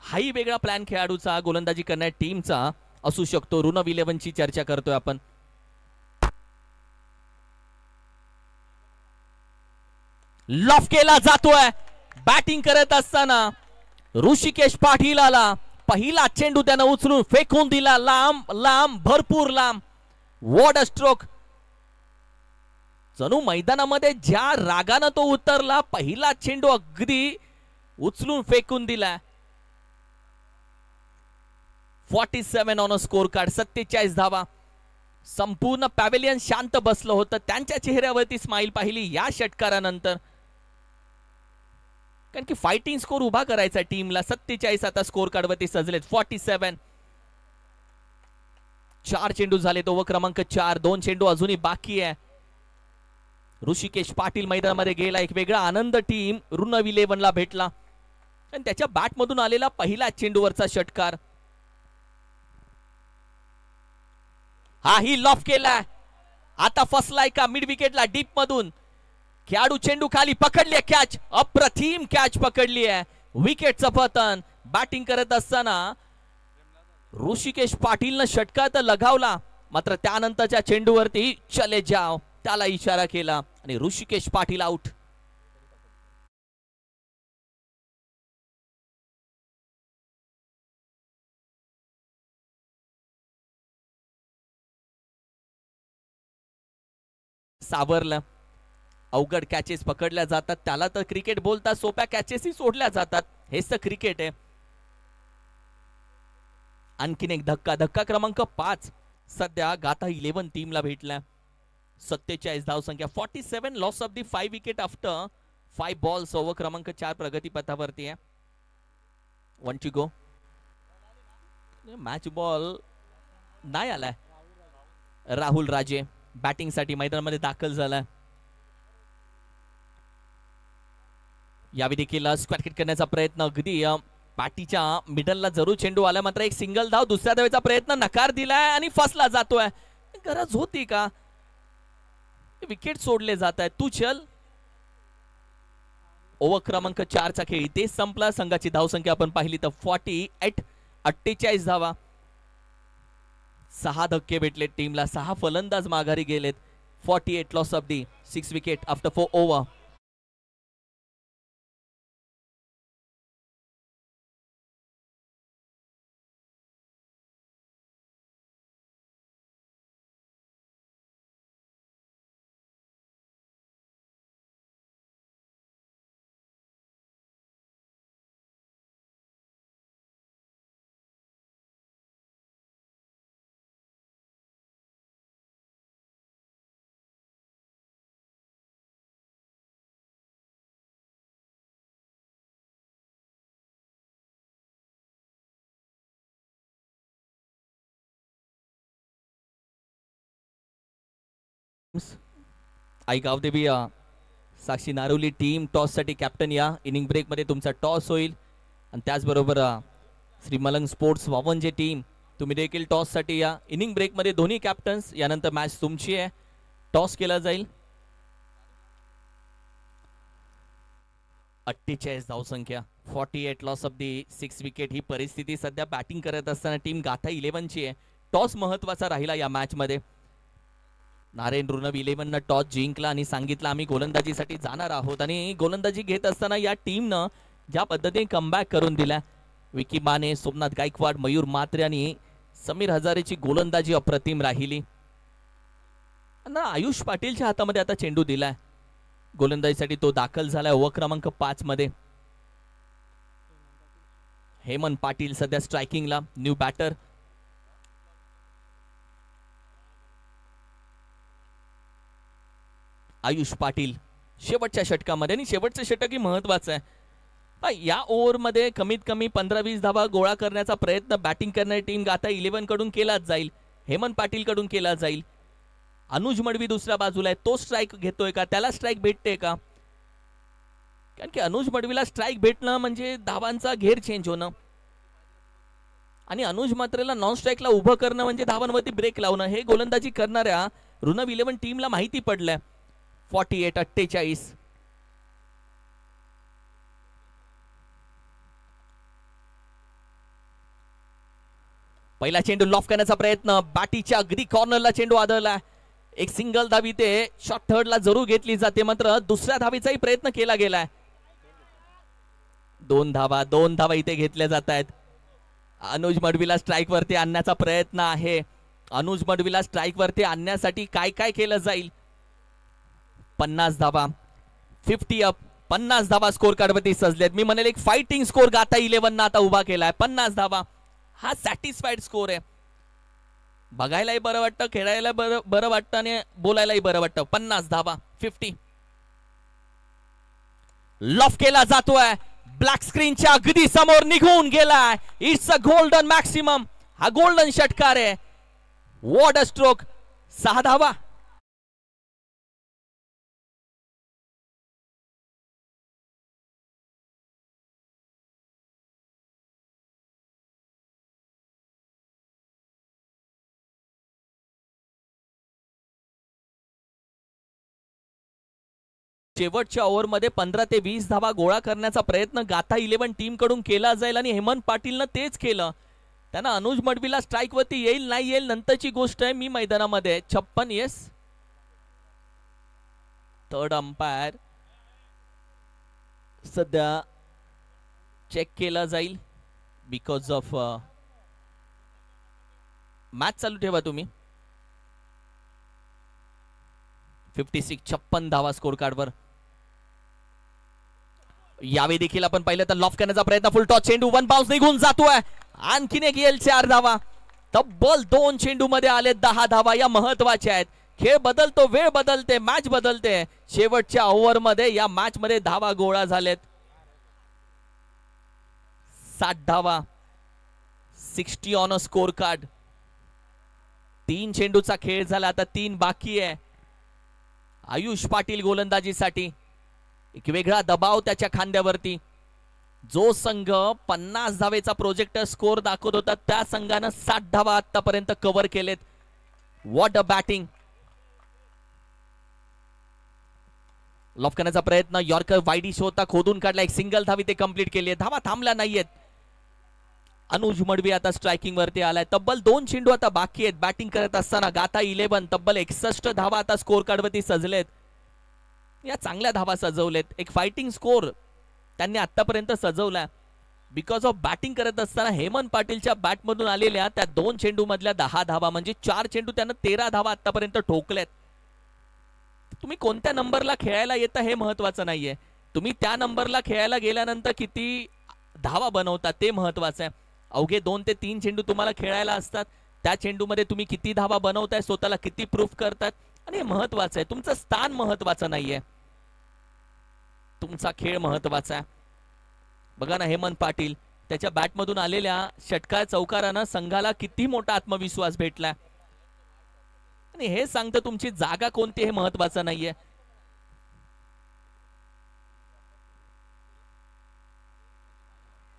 हाही वेगळा प्लॅन खेळाडूचा, गोलंदाजी करणाऱ्या टीमचा असू शकतो. रुनव 11 ची चर्चा करतोय आपण. लॉफ केला जातोय. बॅटिंग करत असताना ऋषिकेश पाटील आला. पहिला चेंडू त्यानं उचलून फेकून दिला, लांब लांब, भरपूर लांब. What a stroke. जणू मैदानामध्ये ज्या रागानं तो उतरला, पहिला चेंडू अगदी उचलून फेकून दिला. 47 ऑन स्कोर कार्ड. 47 धावा. संपूर्ण पॅव्हेलियन शांत बसलं होतं. त्यांच्या चेहऱ्यावरती स्माइल पाहिली या षटकारानंतर, कारण की फायटिंग स्कोर उभा करायचा टीमला. 47 आता स्कोर कार्डवरती सजलेत. 47. 4 चेंडू झालेत. ओव्हर क्रमांक 4. 2 चेंडू अजूनही बाकी आहे. ऋषिकेश पाटील मैदानामध्ये गेला. एक वेगळा आनंद टीम रुनव 11 ला भेटला आणि त्याच्या बॅट मधून आलेला पहिला चेंडूवरचा षटकार. हाही लॉफ केलाय. आता फसलाय का मिड विकेटला डीप मधून. खेळाडू चेंडू खाली पकडली, कॅच. अप्रतिम कॅच पकडली आहे. विकेटचं पतन. बॅटिंग करत असताना ऋषिकेश पाटीलनं षटकार तर लगावला, मात्र त्यानंतरच्या चेंडूवरती चले जाव त्याला इशारा केला आणि ऋषिकेश पाटील आउट. सावरलं. अवघड कॅचेस पकडल्या जातात, त्याला तर क्रिकेट बोलतात, सोप्या कॅचेसही सोडल्या जातात, हेच तर क्रिकेट आहे. आणखीन एक धक्का, धक्का क्रमांक 5 सध्या गाथा 11 टीमला भेटला. 47 धावसंख्या, 47 loss of the 5 wicket after 5 balls. Over क्रमांक 4 प्रगती पथावरती आहे. 1 टू गो. मॅच बॉल नाही आलाय. राहुल राजे बॅटिंग साठी मैदानामध्ये दाखल झाला. यावेळी देखील स्क्वॅट हिट करण्याचा प्रयत्न, अगदी पाठीच्या मिडलला जरूर चेंडू आला, मात्र एक सिंगल धाव. दुसऱ्या धावेचा प्रयत्न नकार दिलाय आणि फसला जातोय. गरज होती का? विकेट सोडले जात आहेत. तू चल. ओव्हर क्रमांक 4 चा खेळ इथे संपला. संघाची धावसंख्या आपण पाहिली तर 48, 48 धावा. 6 धक्के भेटले टीमला, 6 फलंदाज माघारी गेलेत. 48 loss of the 6 wicket after 4 over. Aai Gavdevi Sakshi Naroli team toss साठी कॅप्टन. या इनिंग ब्रेक मध्ये तुमचा टॉस होईल आणि त्याचबरोबर श्री मलंग स्पोर्ट्स वावंजे टीम तुम्ही देखील टॉस साठी या. इनिंग ब्रेक मध्ये दोन्ही कॅप्टन्स. यानंतर मॅच तुमची आहे. टॉस केला जाईल. 48 धावसंख्या, 48 लॉस ऑफ दी 6 विकेट. ही परिस्थिती सध्या बॅटिंग करत असताना टीम गाथा 11 ची आहे. टॉस महत्वाचा राहिला या मॅच मध्ये. नारायण रुनव 11 न टॉस जिंकला आणि सांगितलं आम्ही गोलंदाजीसाठी जाणार आहोत. आणि गोलंदाजी घेत असताना या टीमनं ज्या पद्धतीने कमबॅक करून दिला, विकी माने, सोमनाथ गायकवाड, मयूर मात्रे आणि समीर हजारेची गोलंदाजी अप्रतिम राहिली. आयुष पाटीलच्या हातामध्ये आता चेंडू दिलाय. गोलंदाजीसाठी तो दाखल झालाय ओव्हर क्रमांक 5 मध्ये. हेमंत पाटील सध्या स्ट्रायकिंगला, न्यू बॅटर. आयुष पाटील शेवटच्या षटकामध्ये, आणि शेवटचं षटकही महत्वाचं आहे. या ओव्हरमध्ये कमीत कमी 15-20 धावा गोळा करण्याचा प्रयत्न बॅटिंग करणारी टीम गाथा 11 कडून केलाच जाईल. हेमंत पाटील कडून केला जाईल. अनुज मडवी दुसऱ्या बाजूला आहे, तो स्ट्राइक घेतोय का? त्याला स्ट्राइक भेटते का? कारण की अनुज मडवीला स्ट्राइक भेटणं म्हणजे धावांचा घेर चेंज होणं, आणि अनुज मात्रेला नॉन स्ट्राइकला उभं करणं म्हणजे धावांवरती ब्रेक लावणं. हे गोलंदाजी करणाऱ्या रुनव 11 टीमला माहिती पडलंय. 48, 48. पहिला चेंडू लॉफ करण्याचा प्रयत्न, बॅटीच्या अगदी कॉर्नरला चेंडू आदळला. एक सिंगल धावी ते शॉट थर्डला जरूर घेतली जाते, मात्र दुसऱ्या धावीचाही प्रयत्न केला गेलाय. 2 धावा इथे घेतल्या जात आहेत. अनुज मडवीला स्ट्राइक वरती आणण्याचा प्रयत्न आहे. अनुज मडवीला स्ट्राइक वरती आणण्यासाठी काय काय केलं जाईल? 50 धावा, 50 अप. 50 धावा स्कोर कार्ड वरती सजलेत. मी म्हणेल एक फाइटिंग स्कोर गाथा 11 ना आता उभा केलाय. 50 धावा हा सॅटिस्फाईड स्कोर आहे. बघायलाही बरं वाटतं, खेळायला बरं वाटतं आणि बोलायलाही बरं वाटतं. 50 धावा, 50. लॉफ केला जातोय, ब्लॅक स्क्रीनच्या अगदी समोर निघून गेलाय. It's a golden maximum. हा गोल्डन षटकार आहे. What a stroke. 6 धावा. शेवटच्या ओव्हरमध्ये 15 ते 20 धावा गोळा करण्याचा प्रयत्न गाथा 11 टीम कडून केला जाईल आणि हेमंत पाटीलनं तेच केलं. त्यांना अनुज मडवीला स्ट्राईक वरती येईल नाही येईल नंतरची गोष्ट आहे. मी मैदानामध्ये 56 येस. थर्ड अंपायर सध्या चेक केला जाईल बिकॉज ऑफ मॅच चालू ठेवा तुम्ही. 56 धावा स्कोर कार्डवर. यावेळी देखील आपण पाहिलं तर लॉफ करण्याचा प्रयत्न, फुल टॉस चेंडू, वन बाउन्स निघून जातोय. आणखीन एक येईल 4 धावा. तब्बल 2 चेंडू मध्ये आले 10 धावा. या महत्वाच्या आहेत. खेळ बदलतो, वेळ बदलते, मॅच बदलते. शेवटच्या ओव्हर मध्ये या मॅच मध्ये धावा गोळा झालेत. 60 धावा, 60 ऑन अ स्कोर कार्ड. 3 चेंडूचा खेळ झाला, आता 3 बाकी आहे. आयुष पाटील गोलंदाजीसाठी. एक वेगळा दबाव त्याच्या खांद्यावरती. जो संघ 50 धावेचा प्रोजेक्टर स्कोर दाखवत होता त्या संघानं 60 धावा आतापर्यंत कव्हर केलेत. What a batting. लॉफ करण्याचा प्रयत्न, यॉर्कर वाईडिश होता, खोदून काढला, एक सिंगल धावी ते कंप्लीट केली. धावा थांबल्या नाहीयेत. अनुज मडवी आता स्ट्रायकिंग वरती आलाय. तब्बल 2 चेंडू आता बाकी आहेत. बॅटिंग करत असताना गाथा 11, तब्बल 61 धावा आता स्कोर कार्ड वरती सजलेत. या चांगल्या धावा सजवलेत. एक फायटिंग स्कोर त्यांनी आतापर्यंत सजवला बिकॉज ऑफ बॅटिंग करत असताना हेमंत पाटीलच्या बॅट मधून आलेल्या त्या 2 चेंडू मधल्या 10 धावा, म्हणजे 4 चेंडू त्यांना 13 धावा आतापर्यंत ठोकल्यात. तुम्ही कोणत्या नंबरला खेळायला येता हे महत्वाचं नाहीये. तुम्ही त्या नंबरला खेळायला गेल्यानंतर किती धावा बनवतात ते महत्वाचं आहे. अवघे 2 ते 3 चेंडू तुम्हाला खेळायला असतात. त्या चेंडूमध्ये तुम्ही किती धावा बनवताय, स्वतःला किती प्रूफ करतात, आणि हे महत्वाचं आहे. तुमचं स्थान महत्वाचं नाहीये, तुमचा खेळ महत्वाचा आहे. बघा ना, हेमंत पाटील त्याच्या बॅटमधून आलेल्या षटकार चौकारानं संघाला किती मोठा आत्मविश्वास भेटला. आणि हे सांगतं तुमची जागा कोणती हे महत्वाचं नाहीये.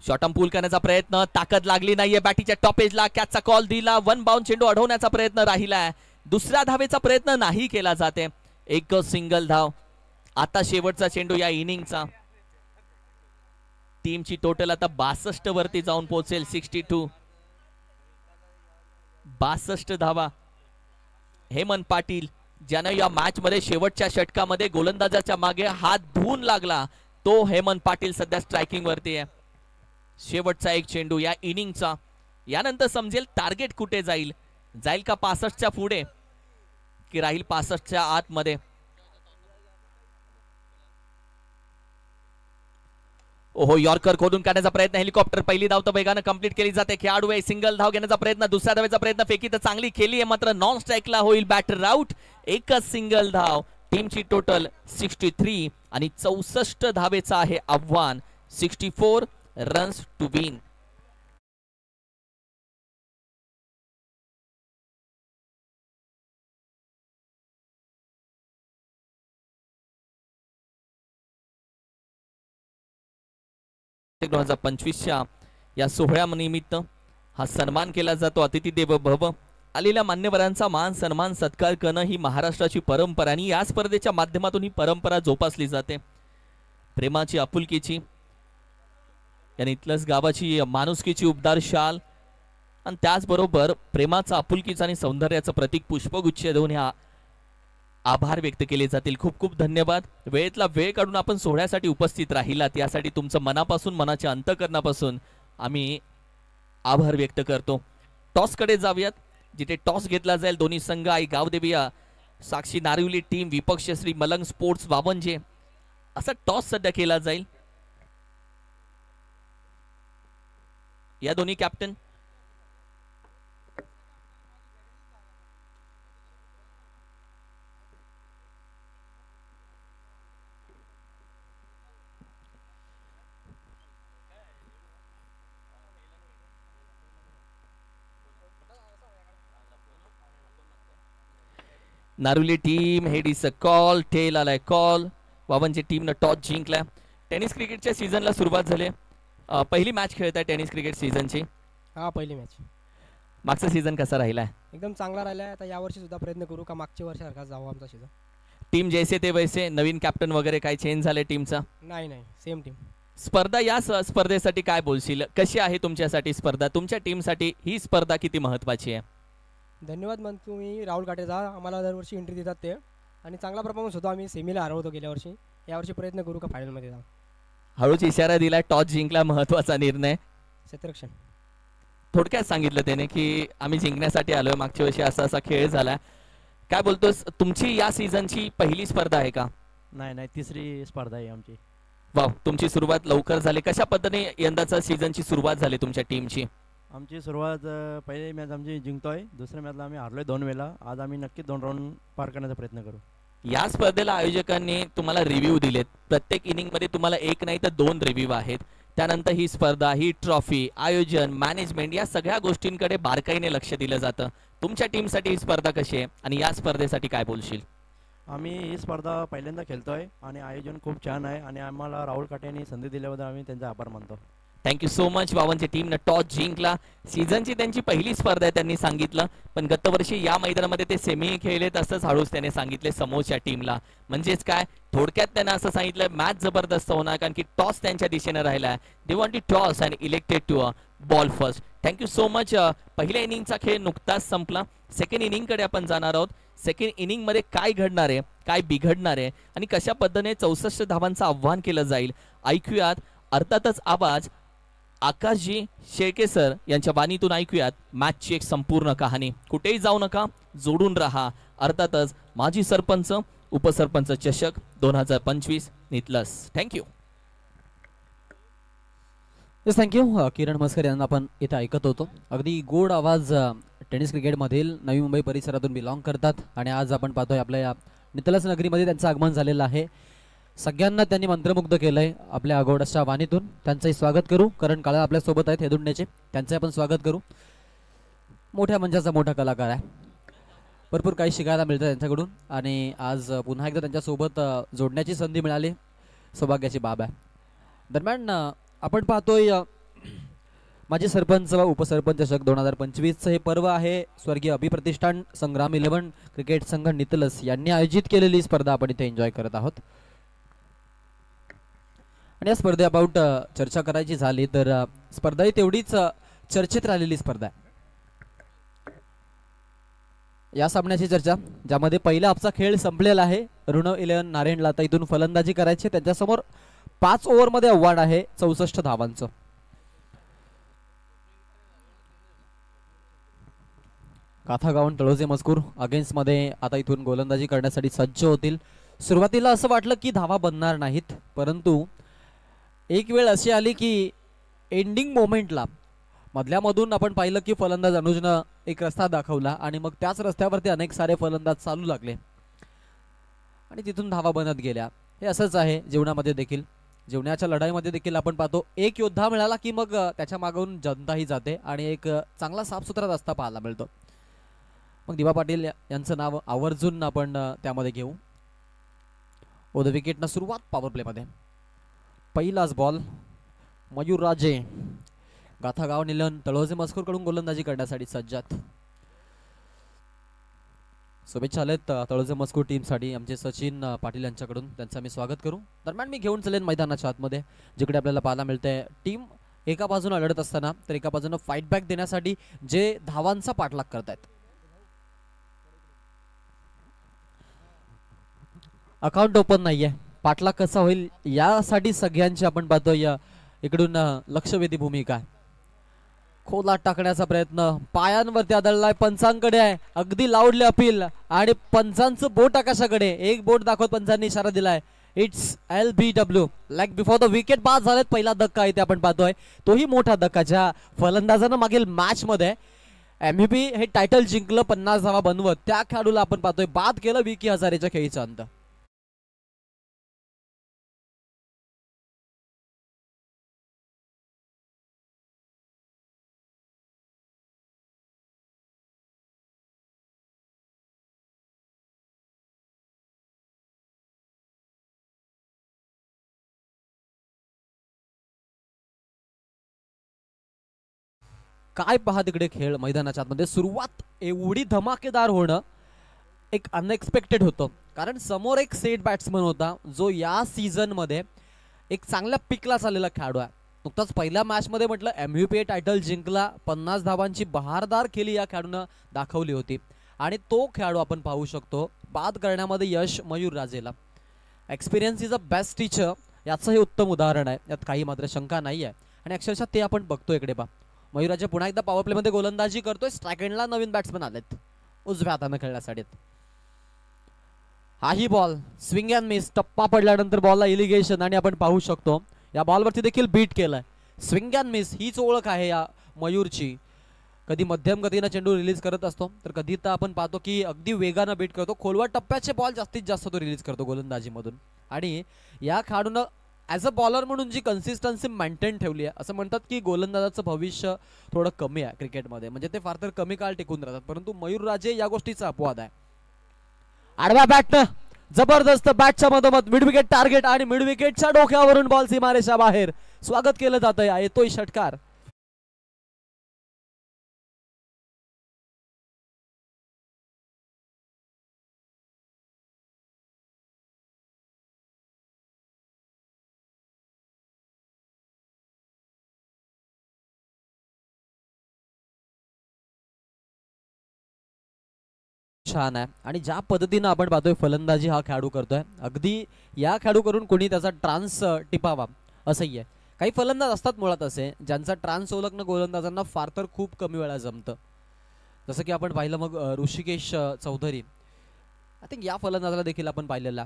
शॉर्ट पूल करण्याचा प्रयत्न, ताकद लागली नाहीये. बॅटीच्या टॉपेजला कॅचचा कॉल दिला. वन बाउंड चेंडू अडवण्याचा प्रयत्न राहिलाय. दुसऱ्या धावेचा प्रयत्न नाही केला जाते. एक सिंगल धाव. आता शेवटचा चेंडू या इनिंगचा. टीमची टोटल आता 62 वरती जाऊन पोहोचेल. 62, 62 धावा. हेमंत पाटील ज्यानं या मॅच मध्ये शेवटच्या षटकामध्ये गोलंदाजाच्या मागे हात धुवून लागला, तो हेमंत पाटील सध्या स्ट्रायकिंग वरती आहे. शेवटचा एक चेंडू या इनिंगचा. यानंतर समजेल टार्गेट कुठे जाईल. जाईल का 65च्या पुढे की राहील 65च्या आतमध्ये. ओहो, यॉर्कर खोदून काढण्याचा प्रयत्न, हेलिकॉप्टर पहिली धाव तर वेगानं कंप्लीट केली जाते. खेळाडू आहे, सिंगल धाव घेण्याचा प्रयत्न, दुसऱ्या धावेचा प्रयत्न, फेकी तर चांगली केली आहे मात्र नॉन स्ट्राईकला होईल बॅटर आउट. एकच सिंगल धाव. टीमची टोटल 63 आणि 64 धावेचा आहे आव्हान. 64 रन्स टू विन. या सोहळ्यानिमित्त हा सन्मान केला जातो. अतिथी देव भव. आलेल्या मान्यवरांचा मान सन्मान सत्कार करणं ही महाराष्ट्राची परंपरा आणि या स्पर्धेच्या माध्यमातून ही परंपरा जोपासली जाते. प्रेमाची, आपुलकीची, या नितलस गावाची माणुसकीची उबदार शाल आणि त्याचबरोबर प्रेमाचा, आपुलकीचा आणि सौंदर्याचं प्रतीक पुष्पगुच्छ देऊन ह्या आभार व्यक्त केले जातील. खूप खूप धन्यवाद. वेळेतला वेळ काढून आपण सोहळ्यासाठी उपस्थित राहिलात यासाठी तुमचं मनापासून, मनाच्या अंतःकरणापासून आम्ही आभार व्यक्त करतो. टॉस कडे जाऊयात. जिथे टॉस घेतला जाईल दोन्ही संघ, आई गावदेवी साक्षी नारिवली टीम, विपक्ष श्री मलंग स्पोर्ट्स वावंजे, असा टॉस सध्या केला जाईल. या दोन्ही captain Naruli team, head is a call, tail आलाय कॉल. वावनची टीमनं टॉस जिंकलाय. टेनिस क्रिकेटच्या सीझनला सुरुवात झाली. पहिली मॅच खेळत आहे टेनिस क्रिकेट सीझनची. हा, पहिली मॅच. मागचा सीझन कसा राहिला? एकदम चांगला राहिला. आता या वर्षी सुद्धा प्रयत्न करू का मागच्या वर्षासारखा जाऊ आमचा सीझन. टीम जैसे ते वैसे, नवीन कॅप्टन वगैरे काही चेंज झाले टीमचा? नाही, सेम टीम. स्पर्धा या स्पर्धेसाठी काय बोलशील? कशी आहे तुमच्यासाठी स्पर्धा? तुमच्या टीमसाठी ही स्पर्धा किती महत्त्वाची आहे? धन्यवाद म्हणतो मी राहुल काटेचा, आम्हाला दरवर्षी एंट्री देतात ते, आणि चांगला परफॉर्मन्स होतो. आम्ही सेमीला हरवतो गेल्या वर्षी, यावर्षी प्रयत्न करू का फायनलमध्ये जाऊ. हळूच इशारा दिला, टॉस जिंकला, महत्त्वाचा निर्णय. क्षेत्ररक्षण. थोडक्यात सांगितलं त्याने की आम्ही जिंकण्यासाठी आलोय, मागच्या वर्षी असा असा खेळ झाला. काय बोलतोस, तुमची या सीझनची पहिली स्पर्धा आहे का? नाही, तिसरी स्पर्धा आहे आमची. वाव, तुमची सुरुवात लवकर झाली. कशा पद्धतीने यंदाचा सीझनची सुरुवात झाली तुमच्या टीमची? आमची सुरुवात पहिली मॅच आमची जिंकतोय, दुसऱ्या मॅचला आम्ही हारलोय 2 वेळा. आज आम्ही नक्कीच 2 राऊंड पार करण्याचा प्रयत्न करू. या स्पर्धेला आयोजकांनी तुम्हाला रिव्ह्यू दिलेत, प्रत्येक इनिंगमध्ये तुम्हाला एक नाही तर 2 रिव्ह्यू आहेत. त्यानंतर ही स्पर्धा, ही ट्रॉफी, आयोजन, मॅनेजमेंट या सगळ्या गोष्टींकडे बारकाईने लक्ष दिलं जातं. तुमच्या टीमसाठी ही स्पर्धा कशी आहे आणि या स्पर्धेसाठी काय बोलशील? आम्ही ही स्पर्धा पहिल्यांदा खेळतोय आणि आयोजन खूप छान आहे आणि आम्हाला राहुल काटे यांनी संधी दिल्याबद्दल आम्ही त्यांचा आभार मानतो. Thank you so much. वावनच्या टीमनं टॉस जिंकला. सीझनची त्यांची पहिली स्पर्धा आहे त्यांनी सांगितलं, पण गतवर्षी या मैदानामध्ये ते सेमी खेळलेत असंच हळूच त्याने सांगितले समोरच्या टीमला. म्हणजेच काय, थोडक्यात त्यांना असं सांगितलं मॅच जबरदस्त होणार कारण की टॉस त्यांच्या दिशेने राहिला आहे. They want to toss and elected to a bowl first. Thank you so much. पहिल्या इनिंगचा खेळ नुकताच संपला. सेकंड इनिंगकडे आपण जाणार आहोत. सेकंड इनिंगमध्ये काय घडणार आहे, काय बिघडणार आहे आणि कशा पद्धतीने 64 धावांचं आव्हान केलं जाईल ऐकूयात. अर्थातच आवाज आकाशजी शेळके सर यांच्या वाणीतून ऐकूयात मॅचची एक संपूर्ण कहाणी. कुठेही जाऊ नका, जोडून राहा. अर्थातच माजी सरपंच उपसरपंच चषक 2025 नितलस. थँक्यू. थँक्यू. किरण मस्कर यांना आपण इथे ऐकत होतो. अगदी गोड आवाज टेनिस क्रिकेटमधील नवी मुंबई परिसरातून बिलॉंग करतात आणि आज आपण पाहतोय आपल्या या नितलस नगरीमध्ये त्यांचं आगमन झालेलं आहे. सगळ्यांना त्यांनी मंत्रमुग्ध केलंय आपल्या अगोडसच्या वाणीतून. त्यांचंही स्वागत करू. करण काळे आपल्यासोबत आहेत हेदुंडेचे, त्यांचंही आपण स्वागत करू. मोठ्या मंचाचा मोठा कलाकार आहे, भरपूर काही शिकायला मिळतं त्यांच्याकडून आणि आज पुन्हा एकदा त्यांच्यासोबत जोडण्याची संधी मिळाली, सौभाग्याची बाब आहे. दरम्यान आपण पाहतोय माजी सरपंच व उपसरपंच चषक 2025चं हे पर्व आहे. स्वर्गीय अभिप्रतिष्ठान संग्राम 11 क्रिकेट संघ नितलस यांनी आयोजित केलेली स्पर्धा आपण इथे एन्जॉय करत आहोत. आणि या स्पर्धे अबाउट चर्चा करायची झाली तर स्पर्धा ही तेवढीच चर्चेत राहिलेली स्पर्धा आहे. या सामन्याची चर्चा, ज्यामध्ये पहिला हाफचा खेळ संपलेला आहे. ऋण 11 नारायणला आता इथून फलंदाजी करायची. त्यांच्यासमोर 5 ओव्हरमध्ये आव्हान आहे 64 धावांचं. गाथागावन तळोजे मजकूर अगेन्स्ट मध्ये आता इथून गोलंदाजी करण्यासाठी सज्ज होतील. सुरुवातीला असं वाटलं की धावा बनणार नाहीत, परंतु एक वेळ अशी आली की एंडिंग मोमेंटला मधल्यामधून आपण पाहिलं की फलंदाज अनुजनं एक रस्ता दाखवला आणि मग त्याच रस्त्यावरती अनेक सारे फलंदाज चालू लागले आणि तिथून धावा बनत गेल्या. हे असंच आहे जीवनामध्ये देखील. जीवनाच्या लढाईमध्ये देखील आपण पाहतो एक योद्धा मिळाला की मग त्याच्या मागून जनताही जाते आणि एक चांगला साफसुथरा रस्ता पाहायला मिळतो. मग दिवा पाटील यांचं नाव आवर्जून आपण त्यामध्ये घेऊ. ओ द विकेटनं सुरुवात पॉवर प्लेमध्ये. पहिलाच बॉल मयूर राजे गाथागाव निलन तळोजे मस्कूरकडून गोलंदाजी करण्यासाठी सज्जात. शुभेच्छा आलेत तळोजे मस्कूर टीमसाठी आमचे सचिन पाटील यांच्याकडून, त्यांचं मी स्वागत करू. दरम्यान मी घेऊन चलेन मैदानाच्या आतमध्ये, जिकडे आपल्याला पाहायला मिळतंय टीम एका बाजूने लढत असताना तर एका बाजूने फाईट बॅक देण्यासाठी जे धावांचा पाठलाग करतायत. अकाउंट ओपन नाहीये, पाठलाग कसा होईल यासाठी सगळ्यांची आपण पाहतोय इकडून लक्षवेधी भूमिका. खोलात टाकण्याचा प्रयत्न पायांवरती आदळलाय, पंचांकडे आहे, अगदी लाऊडली अपील आणि पंचांचं बोट आकाशाकडे, एक बोट दाखवत पंचांनी इशारा दिलाय. It's LBW like before the wicket बाद झालेत. पहिला धक्का इथे आपण पाहतोय, तोही मोठा धक्का ज्या फलंदाजानं मागील मॅच मध्ये MVP हे टायटल जिंकलं 50 धावा बनवत, त्या खेळाडूला आपण पाहतोय बाद केलं विकी हजारेच्या खेळीचा अंत. काय पहा तिकडे खेळ मैदानाच्या आतमध्ये. सुरुवात एवढी धमाकेदार होणं एक अनएक्सपेक्टेड होतं, कारण समोर एक सेट बॅट्समन होता जो या सीझन मध्ये एक चांगल्या पिकला चाललेला खेळाडू आहे. नुकताच पहिल्या मॅचमध्ये म्हटलं MVP टायटल जिंकला, 50 धावांची बहारदार केली या खेळाडूनं दाखवली होती. आणि तो खेळाडू आपण पाहू शकतो बाद करण्यामध्ये यश मयूर राजेला. Experience is a best teacher याचं हे उत्तम उदाहरण आहे, यात काही मात्र शंका नाही आहे. आणि अक्षरशः ते आपण बघतो इकडे पहा. मयूर राजे पुन्हा एकदा पॉवर प्लेमध्ये गोलंदाजी करतोय. स्ट्राईक एंडला नवीन बॅट्समन आलेत उजव्या हाताने खेळण्यासाठी. हाही बॉल स्विंग अँड मिस, टप्पा पडल्यानंतर बॉलला इलिगेशन आणि आपण पाहू शकतो या बॉलवरती देखील बीट केलाय. स्विंग अँड मिस हीच ओळख आहे या मयूरची. कधी मध्यम गतीनं चेंडू रिलीज करत असतो, तर कधी तर आपण पाहतो की अगदी वेगानं बीट करतो. खोलवर टप्प्याचे बॉल जास्तीत जास्त तो रिलीज करतो गोलंदाजीमधून. आणि या खेळाडूनं ॲज अ बॉलर म्हणून जी कन्सिस्टन्सी मेंटेन ठेवली आहे, असं म्हणतात की गोलंदाजाचं भविष्य थोडं कमी आहे क्रिकेटमध्ये, म्हणजे ते फार तर कमी काळ टिकून राहतात. परंतु मयूर राजे या गोष्टीचा अपवाद आहे. आडव्या बॅटनं जबरदस्त बॅटच्या मधोमध मिड विकेट टार्गेट आणि मिड विकेटच्या डोक्यावरून बॉल सीमारेषा बाहेर. स्वागत केलं जातं, येतोय षटकार. छान आहे. आणि ज्या पद्धतीनं आपण पाहतोय फलंदाजी हा खेळाडू करतोय, अगदी या खेळाडू करून कोणी त्याचा ट्रान्स टिपावा असंही आहे. काही फलंदाज असतात मुळात असे ज्यांचा ट्रान्स ओळखणं गोलंदाजांना फार तर खूप कमी वेळा जमतं. जसं की आपण पाहिलं मग ऋषिकेश चौधरी, आय थिंक या फलंदाजाला देखील आपण पाहिलेला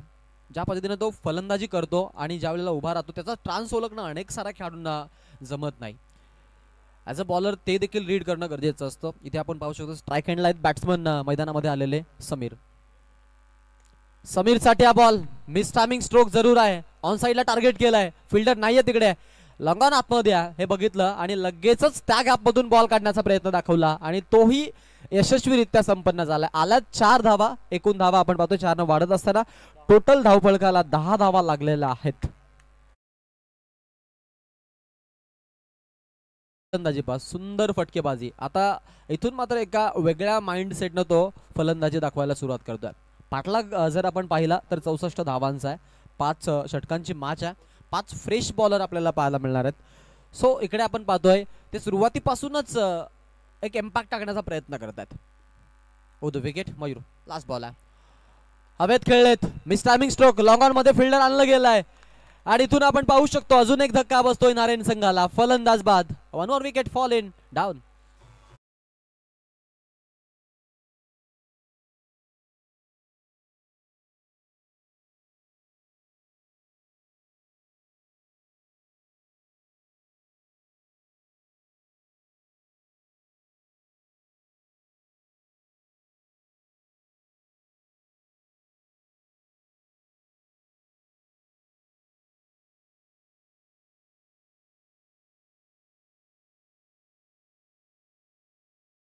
ज्या पद्धतीनं तो फलंदाजी करतो आणि ज्या वेळेला उभा राहतो त्याचा ट्रान्स ओळखणं अनेक साऱ्या खेळाडूंना जमत नाही. ॲज अ बॉलर ते देखील रीड करणं गरजेचं असतं. इथे आपण पाहू शकतो स्ट्राईक हँडला आहेत बॅट्समन मैदानामध्ये आलेले समीर. समीरसाठी हा बॉल मिस टायमिंग स्ट्रोक जरूर आहे. ऑन साईडला टार्गेट केलाय, फिल्डर नाहीये तिकडे, लॉंग ऑन आतमध्ये हे बघितलं आणि लगेचच त्या गॅपमधून बॉल काढण्याचा प्रयत्न दाखवला आणि तोही यशस्वीरित्या संपन्न झाला. आल्यात 4 धावा. एकूण धावा आपण पाहतो 4 न वाढत असताना टोटल धावफलकाला 10 धावा लागलेल्या आहेत. फलंदाजी पास सुंदर फटकेबाजी. आता इथून मात्र एका वेगळ्या माइंडसेटनं तो फलंदाजी दाखवायला सुरुवात करतोय. पाठलाग जर आपण पाहिला तर 64 धावांचा आहे. 5 षटकांची मॅच आहे. 5 फ्रेश बॉलर आपल्याला पाहायला मिळणार आहेत. सो इकडे आपण पाहतोय ते सुरुवातीपासूनच एक इम्पॅक्ट टाकण्याचा प्रयत्न करत आहेत. The wicket Mayur. Last ball आहे, हवेत खेळलेत, mistiming stroke, long on मध्ये फिल्डर आणलं गेलाय आणि इथून आपण पाहू शकतो अजून एक धक्का बसतोय नारायण संघाला. फलंदाज बाद, 1 more wicket fall in down.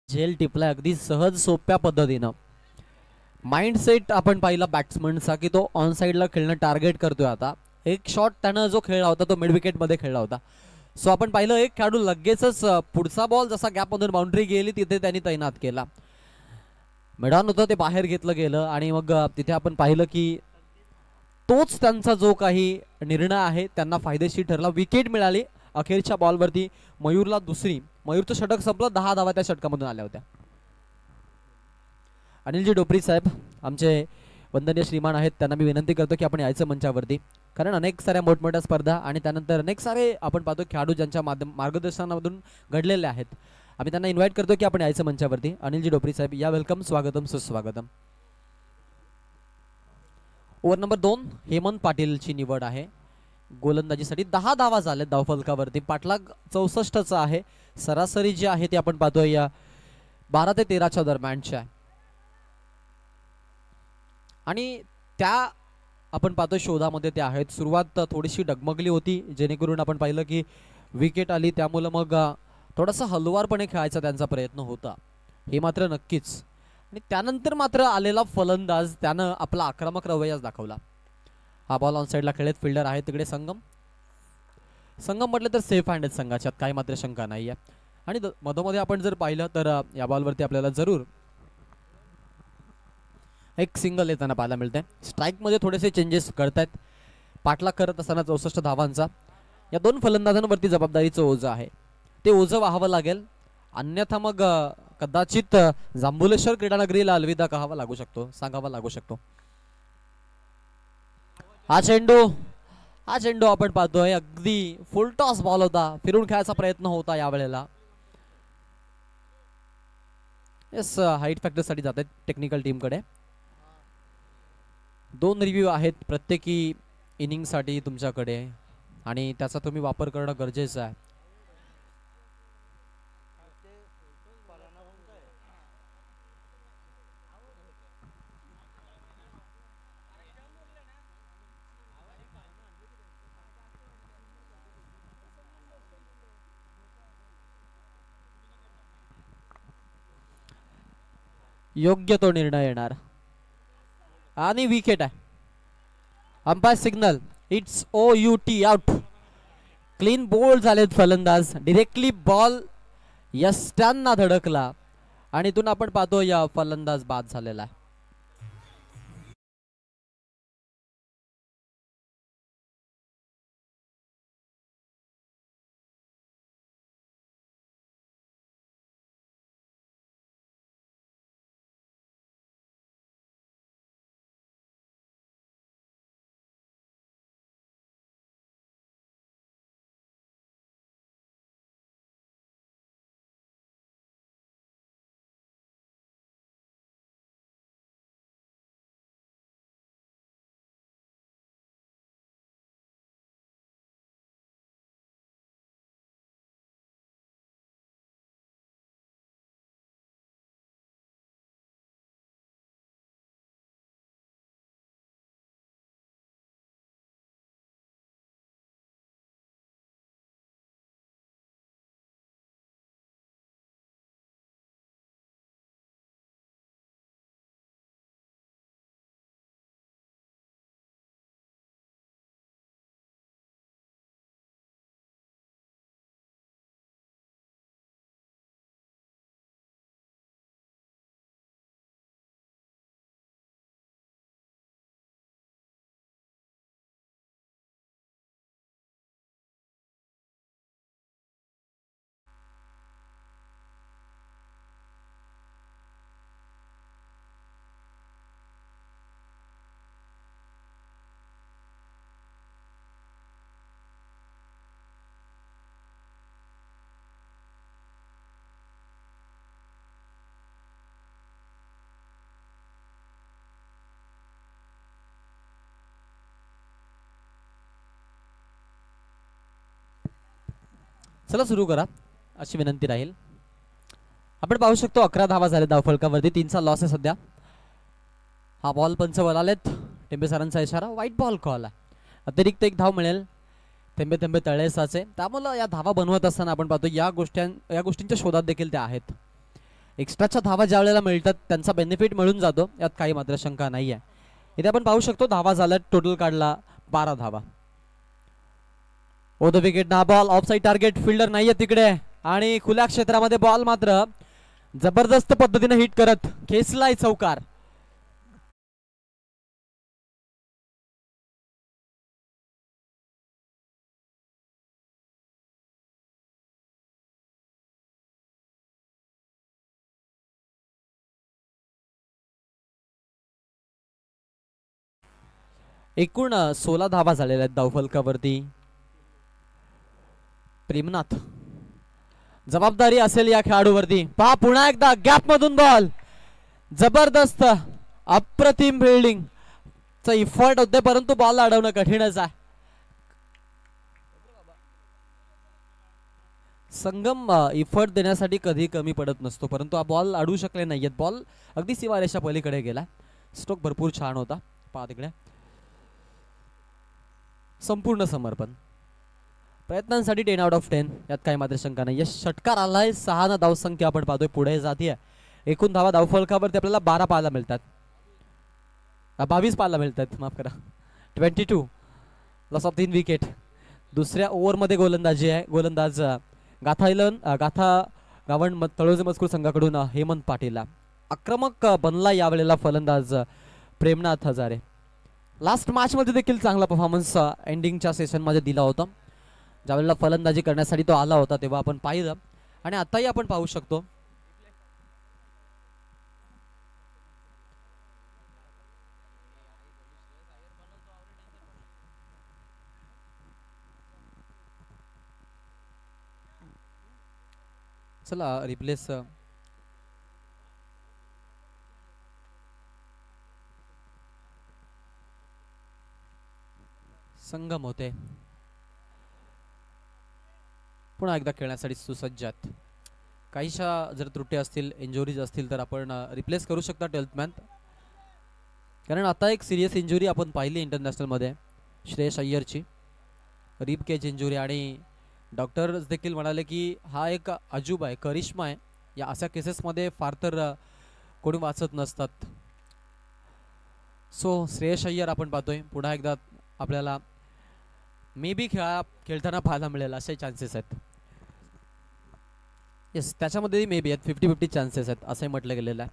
झेल टिपलाय अगदी सहज सोप्या पद्धतीनं. माइंडसेट आपण पाहिला बॅट्समनचा की तो ऑन साईडला खेळणं टार्गेट करतोय. आता एक शॉट त्यानं जो खेळला होता तो मिड विकेट मध्ये खेळला होता. सो आपण पाहिलं एक खेळाडू लगेचच पुढचा बॉल जसा गॅपमधून बाउंड्री गेली तिथे त्यांनी तैनात केला. मिडॉन होतं ते बाहेर घेतलं गेलं आणि मग तिथे आपण पाहिलं की तोच त्यांचा जो काही निर्णय आहे त्यांना फायदेशीर ठरला. विकेट मिळाली अखेरच्या बॉलवरती मयूरला दुसरी. मयूरचं षटक संपलं, 10 धावा त्या षटकामधून आल्या होत्या. अनिलजी डोपरी साहेब आमचे वंदनीय श्रीमान आहेत, त्यांना मी विनंती करतो की आपण यायचं मंचावरती, कारण अनेक साऱ्या मोठमोठ्या स्पर्धा आणि त्यानंतर अनेक सारे आपण पाहतो खेळाडू ज्यांच्या मार्गदर्शनामधून घडलेले आहेत. आम्ही त्यांना इन्व्हाइट करतो की आपण यायचं मंचावरती. अनिलजी डोपरी साहेब या, वेलकम, स्वागतम सुस्वागतम. ओव्हर नंबर 2 हेमंत पाटीलची निवड आहे गोलंदाजीसाठी. 10 धावा झाल्या धावफलकावरती. पाठलाग 64चा आहे. सरासरी जी आहे ती आपण पाहतोय या 12 ते 13च्या दरम्यानची आहे. आणि त्या आपण पाहतोय शोधामध्ये ते आहेत. सुरुवात थोडीशी डगमगली होती जेणेकरून आपण पाहिलं की विकेट आली, त्यामुळे मग थोडासा हलवारपणे खेळायचा त्यांचा प्रयत्न होता, हे मात्र नक्कीच. आणि त्यानंतर मात्र आलेला फलंदाज त्यानं आपला आक्रमक रवैयाच दाखवला. हा बॉल ऑन साईडला खेळत, फिल्डर आहे तिकडे संगम म्हटलं तर सेफ हँड आहेत संघाच्यात, काही मात्र शंका नाही आहे. आणि मधोमध्ये आपण जर पाहिलं तर या बॉलवरती आपल्याला जरूर एक सिंगल येताना पाहायला मिळतंय. स्ट्राईकमध्ये थोडेसे चेंजेस करतायत. पाठलाग करत असताना 64 धावांचा या दोन फलंदाजांवरती जबाबदारीचं ओझं आहे, ते ओझं वाहावं लागेल. अन्यथा मग कदाचित जांभुलेश्वर क्रीडानगरीला अलविदा कहावा लागू शकतो, सांगावा लागू शकतो. हा चेंडू आपण पाहतोय अगदी फुल टॉस बॉल होता, फिरून खेळायचा प्रयत्न होता यावेळेला. येस, हाईट फॅक्टर साठी जात आहेत टेक्निकल टीम कडे. 2 रिव्ह्यू आहेत प्रत्येकी इनिंग साठी तुमच्याकडे आणि त्याचा तुम्ही वापर करणं गरजेचं आहे. योग्य तो निर्णय येणार आणि विकेट आहे. Umpire signal, it's OUT, out. Clean bowled झालेत फलंदाज, डिरेक्टली बॉल यष्ट्यांना धडकला आणि इथून आपण पाहतो या फलंदाज बाद झालेला आहे. चला सुरू करा अशी विनंती राहील. आपण पाहू शकतो 11 धावा झाले धावफलकावरती, 3चा लॉस आहे सध्या. हा बॉल पंच बोलालेत, टेंबे सरांचा इशारा, व्हाईट बॉल कॉल आहे. अतिरिक्त 1 धाव मिळेल, थेंबे थेंबे तळे साचे. त्यामुळे या धावा बनवत असताना आपण पाहतो या गोष्टींच्या शोधात देखील त्या आहेत. एक्स्ट्राच्या धावा ज्या वेळेला मिळतात त्यांचा बेनिफिट मिळून जातो, यात काही मात्र शंका नाही आहे. इथे आपण पाहू शकतो धावा झाल्यात, टोटल काढला 12 धावा. ओ द विकेट ना ball, of side target, fielder नाहीये तिकडे आणि खुल्या क्षेत्रामध्ये बॉल मात्र जबरदस्त पद्धतीने हिट करत खेचलाय चौकार. एकूण 16 धावा झालेल्या आहेत धावफलकावरती. प्रेमनाथ, जबाबदारी असेल या खेळाडूवरती. पहा पुन्हा एकदा गॅप मधून बॉल, जबरदस्त अप्रतिम फिल्डिंग चा इफर्ट होते, परंतु बॉल अडवणं कठीणच आहे. संगम इफर्ट देण्यासाठी कधी कमी पडत नसतो, परंतु हा बॉल अडवू शकले नाहीयेत. बॉल अगदी सीमारेषा पलीकडे गेला. स्ट्रोक भरपूर छान होता. पहा तिकडे संपूर्ण समर्पण, प्रयत्नांसाठी 10 आउट ऑफ 10, यात काही मात्र शंका नाही. षटकार आलाय, 6 ना धावसंख्या आपण पाहतोय पुढे जातीये. एकूण धावा धावफलकावरती आपल्याला 12 पाहायला मिळतात, 22 पाहायला मिळतात, माफ करा, 22. Loss of 3 wicket. दुसऱ्या ओव्हरमध्ये गोलंदाजी आहे. गोलंदाज गाथा गावण तळोजे मजकूर संघाकडून हेमंत पाटील. आक्रमक बनला यावेळेला फलंदाज प्रेमनाथ हजारे. लास्ट मॅचमध्ये देखील चांगला परफॉर्मन्स एंडिंगच्या सेशनमध्ये दिला होता. ज्यावेळेला फलंदाजी करण्यासाठी तो आला होता तेव्हा आपण पाहिलं आणि आताही आपण पाहू शकतो. चला रिप्लेस संगम होते पुन्हा एकदा खेळण्यासाठी सुसज्ज आहेत. काहीशा जर त्रुटी असतील इंजुरीज असतील तर आपण रिप्लेस करू शकता 12th मॅन. कारण आता एक सिरियस इंजुरी आपण पाहिली इंटरनॅशनलमध्ये श्रेयस अय्यरची रिब केज इंजुरी आणि डॉक्टर्स देखील म्हणाले की हा एक अजूब आहे करिश्मा आहे. या अशा केसेसमध्ये फार तर कोणी वाचत नसतात. सो श्रेयस अय्यर आपण पाहतोय पुन्हा एकदा आपल्याला मे बी खेळताना पाहायला मिळेल असे चान्सेस आहेत. येस त्याच्यामध्ये मे बी आहेत 50-50 चान्सेस आहेत असंही म्हटलं गेलेलं आहे.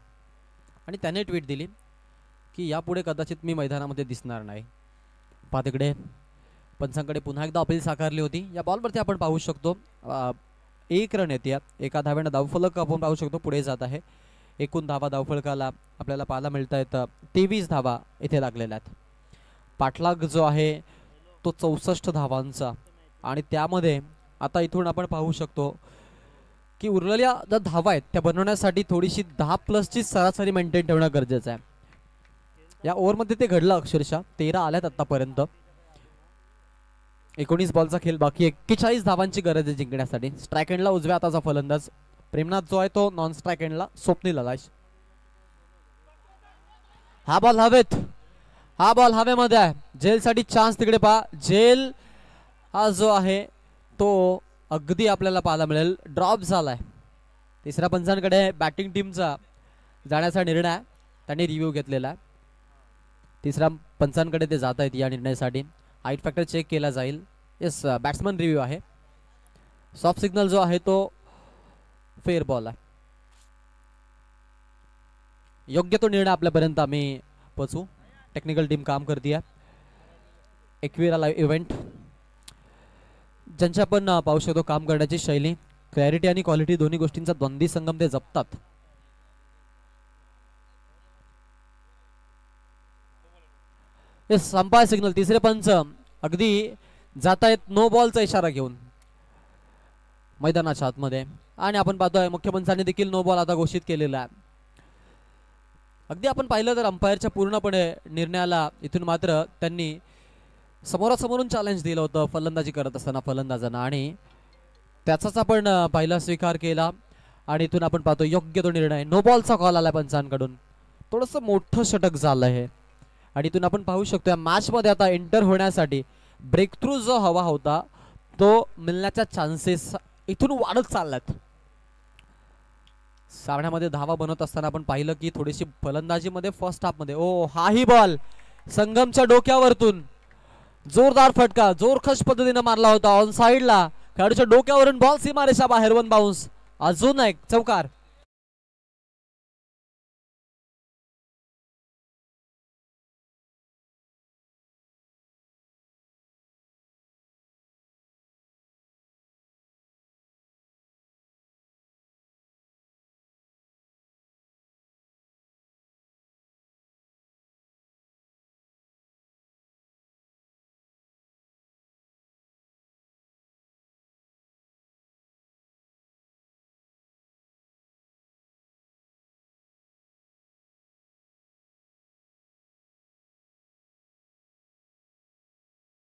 आणि त्याने ट्विट दिली की यापुढे कदाचित मी मैदानामध्ये दिसणार नाही. पहा तिकडे पंचांकडे पुन्हा एकदा अपील साकारली होती. या बॉलवरती आपण पाहू शकतो 1 रन येते. एका धाव्यानं धावफलक आपण पाहू शकतो पुढे जात आहे. एकूण धावा धावफलकाला आपल्याला पाहायला मिळत आहेत 23 धावा इथे लागलेल्या आहेत. पाठलाग जो आहे तो 64 धावांचा आणि त्यामध्ये आता इथून आपण पाहू शकतो की उरलेल्या ज्या धावा आहेत त्या बनवण्यासाठी थोडीशी 10+ सरासरी मेंटेन ठेवणं गरजेचं आहे. या ओव्हरमध्ये ते घडलं अक्षरशः 13 आल्यात आतापर्यंत. 19 बॉलचा खेळ बाकी 41 धावांची गरज आहे जिंकण्यासाठी. स्ट्राईक एंडला उजव्या हाताचा फलंदाज प्रेमनाथ जो आहे तो नॉन स्ट्राईक एंडला स्वप्नील आलाश. हा बॉल हवेत हा बॉल हवेमध्ये आहे. जेलसाठी चान्स तिकडे पहा. जेल हा जो आहे तो अगदी आपल्याला पाहायला मिळेल ड्रॉप झालाय. तिसऱ्या पंचांकडे बॅटिंग टीमचा जाण्याचा निर्णय आहे त्यांनी रिव्ह्यू घेतलेला आहे. तिसऱ्या पंचांकडे ते जात आहेत या निर्णयासाठी. हाईट फॅक्टर चेक केला जाईल. येस बॅट्समन रिव्ह्यू आहे. सॉफ्ट सिग्नल जो आहे तो फेअर बॉल आहे. योग्य तो निर्णय आपल्यापर्यंत आम्ही पोचू. टेक्निकल टीम काम करते आहे. एक्विरा लाईव्ह इव्हेंट ज्यांच्या आपण पाहू शकतो काम करण्याची शैली क्लॅरिटी आणि क्वालिटी दोन्ही गोष्टींचा द्वंद्वी संगम ते जपतात. संपाय सिग्नल तिसरे पंच अगदी जात आहेत नो बॉलचा इशारा घेऊन मैदानाच्या आतमध्ये आणि आपण पाहतोय मुख्य पंचांनी देखील नो बॉल आता घोषित केलेला आहे. अगदी आपण पाहिलं तर अंपायरच्या पूर्णपणे निर्णयाला इथून मात्र त्यांनी समोरासमोरून चॅलेंज दिलं होतं फलंदाजी करत असताना फलंदाजांना आणि त्याचाच आपण पहिला स्वीकार केला आणि इथून आपण पाहतो योग्य तो निर्णय. नो बॉलचा कॉल आला पंचांकडून. थोडंसं मोठं षटक झालं आहे आणि इथून आपण पाहू शकतो या मॅचमध्ये आता एंटर होण्यासाठी ब्रेक थ्रू जो हवा होता तो मिळण्याच्या चान्सेस इथून वाढत चालल्यात. सामन्यामध्ये धावा बनवत असताना आपण पाहिलं की थोडीशी फलंदाजीमध्ये फर्स्ट हाफमध्ये हाही बॉल संगमच्या डोक्यावरतून जोरदार फटका जोरखश पद्धतीने मारला होता ऑन साइडला. खेळाडूच्या डोक्यावरून बॉल सीमारेषा बाहेर 1 बाउन्स. अजून एक चौकार.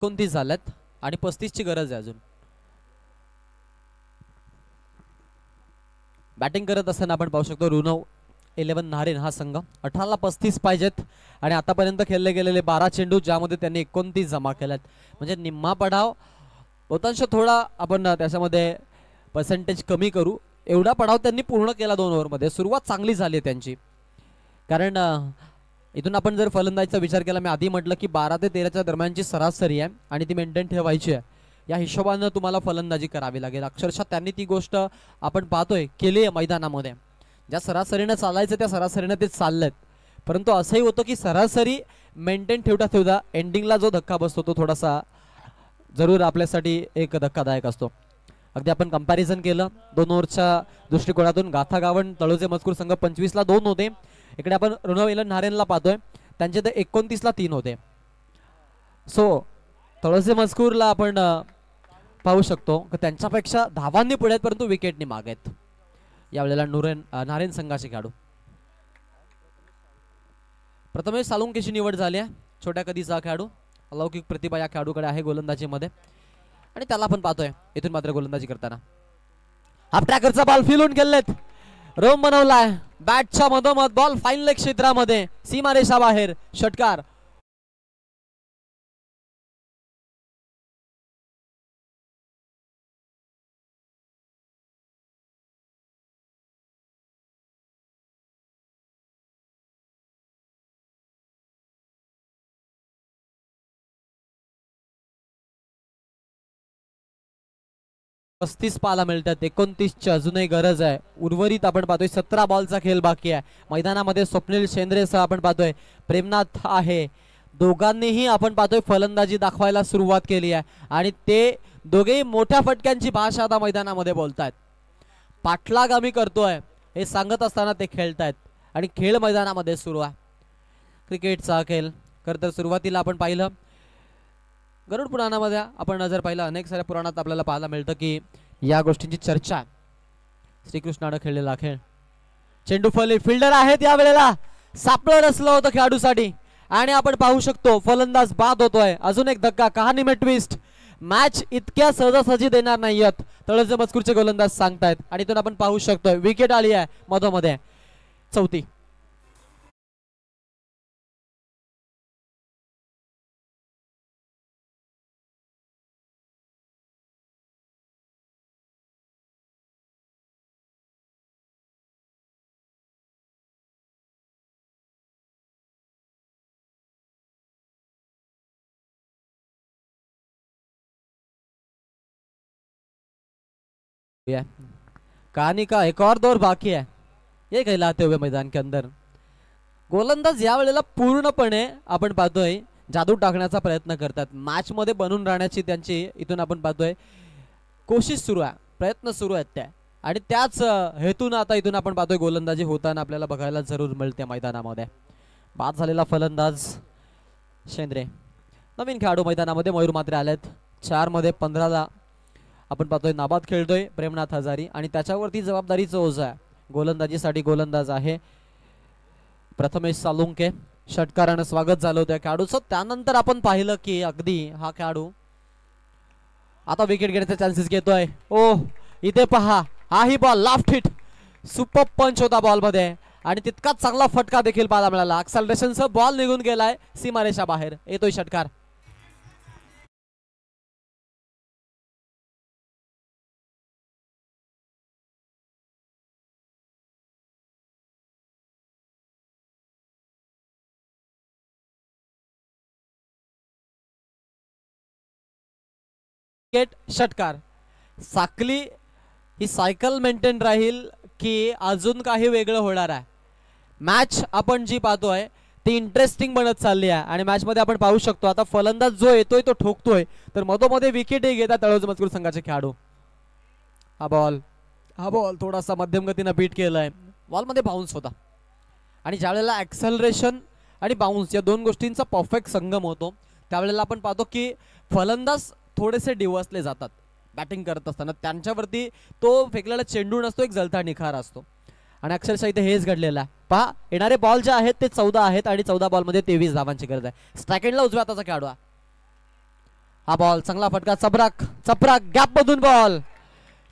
कोणती झाल्यात आणि 35 ची गरज आहे अजून. बॅटिंग करत असताना आपण पाहू शकतो रुनव 11 नारेन हा संघ 18 ला 35 पाहिजेत आणि आतापर्यंत खेळले गेलेले 12 चेंडू ज्यामध्ये त्यांनी 29 जमा केल्यात म्हणजे निम्मा पडाव बहुतांश थोडा आपण त्याच्यामध्ये पर्सेंटेज कमी करू एवढा पडाव त्यांनी पूर्ण केला 2 ओव्हरमध्ये. सुरुवात चांगली झाली त्यांची कारण इथून आपण जर फलंदाजीचा विचार केला मी आधी म्हटलं की 12 ते 13च्या दरम्यानची सरासरी आहे आणि ती मेंटेन ठेवायची आहे. या हिशोबानं तुम्हाला फलंदाजी करावी लागेल. अक्षरशः त्यांनी ती गोष्ट आपण पाहतोय केली आहे मैदानामध्ये. ज्या सरासरीनं चालायचं त्या सरासरीनं ते चाललेत परंतु असंही होतं की सरासरी मेंटेन ठेवता ठेवता एंडिंगला जो धक्का बसतो तो थोडासा जरूर आपल्यासाठी एक धक्कादायक असतो. अगदी आपण कंपॅरिझन केलं 2 ओव्हरच्या दृष्टिकोनातून गाथा गावण तळोजे मजकूर संघ 25ला 2 होते. इकडे आपण ऋणव इलन नारेनला पाहतोय त्यांचे ते 29ला 3 होते. सो तळोजे मजकूरला आपण पाहू शकतो की त्यांच्यापेक्षा धावांनी पुढे आहेत परंतु विकेटनी मागे आहेत. यावेळेला नारेन संघाचे खेळाडू प्रथमेश सालुंकेची निवड झाली आहे. छोट्या कधीचा खेळाडू, अलौकिक प्रतिभा या खेळाडूकडे आहे गोलंदाजीमध्ये आणि त्याला आपण पाहतोय इथून मात्र गोलंदाजी करताना. हाफ ट्रॅकरचा बॉल फिलून गेलेत, रोम बनवलाय बॅटच्या मधोमध, बॉल फाईन लेग क्षेत्रामध्ये, सीमारेषा बाहेर, षटकार. पस्तीस पाहायला मिळतात, 29ची अजूनही गरज आहे. उर्वरित आपण पाहतोय 17 बॉलचा खेळ बाकी आहे मैदानामध्ये. स्वप्नील शेंद्रेसह आपण पाहतोय प्रेमनाथ आहे. दोघांनीही आपण पाहतोय फलंदाजी दाखवायला सुरुवात केली आहे आणि ते दोघेही मोठ्या फटक्यांची भाषा आता मैदानामध्ये बोलतायत. पाठलाग आम्ही करतोय हे सांगत असताना ते खेळतायत आणि खेळ मैदानामध्ये सुरू आहे. क्रिकेटचा खेळ खरं तर सुरुवातीला आपण पाहिलं गरुड पुराणामध्ये, आपण जर पाहिलं अनेक साऱ्या पुराणात आपल्याला पाहायला मिळतं की या गोष्टींची चर्चा. श्रीकृष्णानं खेळलेला खेळ, चेंडू फले फिल्डर आहेत यावेळेला, सापळं रचलं होतं खेळाडूसाठी आणि आपण पाहू शकतो फलंदाज बाद होतोय. अजून एक धक्का, कहाणी में ट्विस्ट. मॅच इतक्या सहजासहजी देणार नाहीयेत तळोजे मजकूरचे गोलंदाज सांगतायत आणि इथून आपण पाहू शकतोय विकेट आली आहे मधोमध्ये, चौथी. कहानी का एक और दौर बाकी है, ये कहलाते हुए मैदान के अंदर. गोलंदाज या वेळेला पूर्णपणे आपण पाहतोय जादू टाकण्याचा प्रयत्न करतात. मॅच मध्ये बनून राहण्याची त्यांची इथून आपण पाहतोय कोशिश सुरू आहे, प्रयत्न सुरू आहेत त्या आणि त्याच हेतून आता इथून आपण पाहतोय गोलंदाजी होताना आपल्याला बघायला जरूर मिळते मैदानामध्ये. बाद झालेला फलंदाज शेंद्रे. नवीन खेळाडू मैदानामध्ये मयूर मात्रे आलेत. 4 मध्ये 15ला आपण पाहतोय नाबाद खेळतोय प्रेमनाथ हजारी आणि त्याच्यावरती जबाबदारीचं ओझं आहे. गोलंदाजीसाठी गोलंदाज आहे प्रथमेश सालुंके. षटकारानं स्वागत झालं होतं खेळाडूचं. त्यानंतर आपण पाहिलं की अगदी हा खेळाडू आता विकेट घेण्याचे चान्सेस घेतोय. ओ इथे पहा, हाही बॉल लाफ्ट हिट, सुपर पंच होता बॉल मध्ये आणि तितकाच चांगला फटका देखील पाहायला मिळाला. एक्सेलरेशनसह बॉल निघून गेलाय सीमारेषा बाहेर, येतोय षटकार. षटकार. साकली ही सायकल मेंटेन राहील की अजून काही वेगळं होणार आहे. मॅच आपण जी पाहतोय ती इंटरेस्टिंग बनत चालली आहे आणि मॅच मध्ये आपण पाहू शकतो आता फलंदाज जो येतोय तो ठोकतोय तर मधोमध्ये विकेटही घेतात तळोजे मजकूर संघाचे खेळाडू. हा बॉल थोडासा मध्यम गतीनं बीट केलाय. बॉल मध्ये बाउन्स होता आणि ज्यावेळेला ऍक्सेलरेशन आणि बाउन्स या दोन गोष्टींचा परफेक्ट संगम होतो त्यावेळेला आपण पाहतो की फलंदाज थोडेसे डिवसले जातात बॅटिंग करत असताना. त्यांच्यावरती तो फेकलेला चेंडू नसतो, एक जलता निखार असतो आणि अक्षरशः इथे हेच घडलेलं आहे. पहा येणारे बॉल जे आहेत ते 14 आहेत आणि 14 बॉलमध्ये 23 धावांची गरज आहे. स्ट्राईकला उजव्या हाताचा खेळाडू. हा बॉल चांगला फटका, चपराक गॅप मधून बॉल,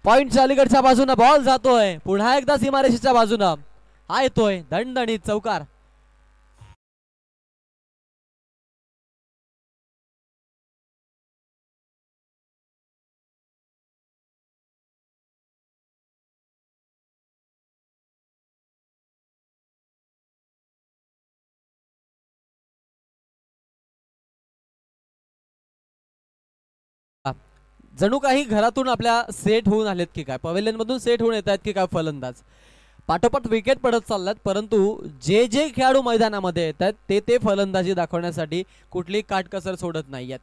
पॉइंटच्या अलीकडच्या बाजूनं बॉल जातोय, पुन्हा एकदा सीमारेषेच्या बाजूनं हा येतोय दणदणीत चौकार. जणू काही घरातून आपल्या सेट होऊन आलेत की काय, पवेलियन मधून सेट होऊन येत आहेत की काय फलंदाज. पाठोपाठ विकेट पडत चालल्यात, परंतु जे जे खेळाडू मैदानामध्ये येत आहेत ते फलंदाजी दाखवण्यासाठी कुठली काटकसर सोडत नाहीयेत.